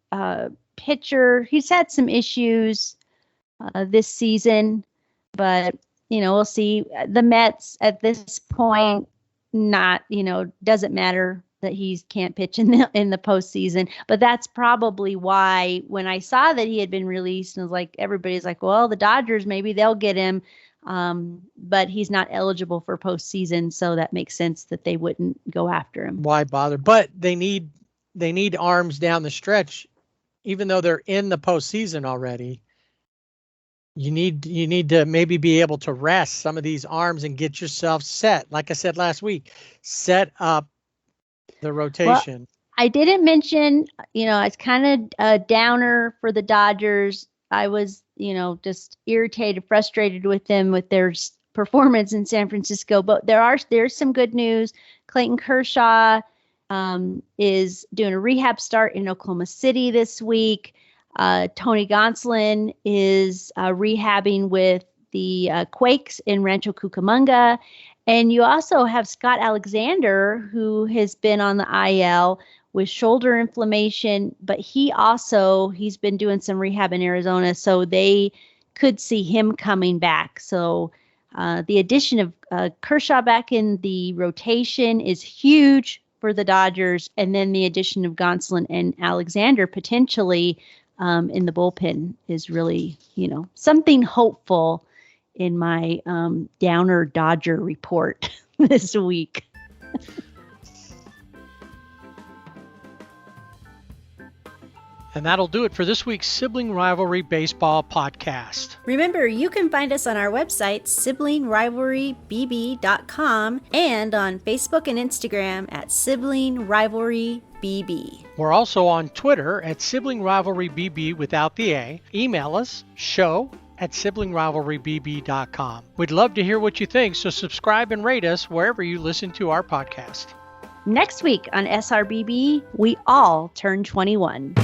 pitcher. He's had some issues this season, but, we'll see. The Mets at this point, not, doesn't matter that he can't pitch in the postseason. But that's probably why when I saw that he had been released, and it was like everybody's like, well, the Dodgers, maybe they'll get him. But he's not eligible for postseason, so that makes sense that they wouldn't go after him. Why bother? But they need arms down the stretch, even though they're in the postseason already. You need to maybe be able to rest some of these arms and get yourself set. Like I said last week, set up the rotation. Well, I didn't mention, it's kind of a downer for the Dodgers. I was, just irritated, frustrated with them with their performance in San Francisco. But there's some good news. Clayton Kershaw is doing a rehab start in Oklahoma City this week. Tony Gonsolin is rehabbing with the Quakes in Rancho Cucamonga. And you also have Scott Alexander, who has been on the IL with shoulder inflammation, but he's been doing some rehab in Arizona, so they could see him coming back. So the addition of Kershaw back in the rotation is huge for the Dodgers, and then the addition of Gonsolin and Alexander potentially in the bullpen is really, something hopeful in my downer Dodger report this week. And that'll do it for this week's Sibling Rivalry Baseball podcast. Remember, you can find us on our website, siblingrivalrybb.com, and on Facebook and Instagram at Sibling Rivalry BB. We're also on Twitter at Sibling Rivalry BB without the A. Email us, show@siblingrivalrybb.com. We'd love to hear what you think, so subscribe and rate us wherever you listen to our podcast. Next week on SRBB, we all turn 21.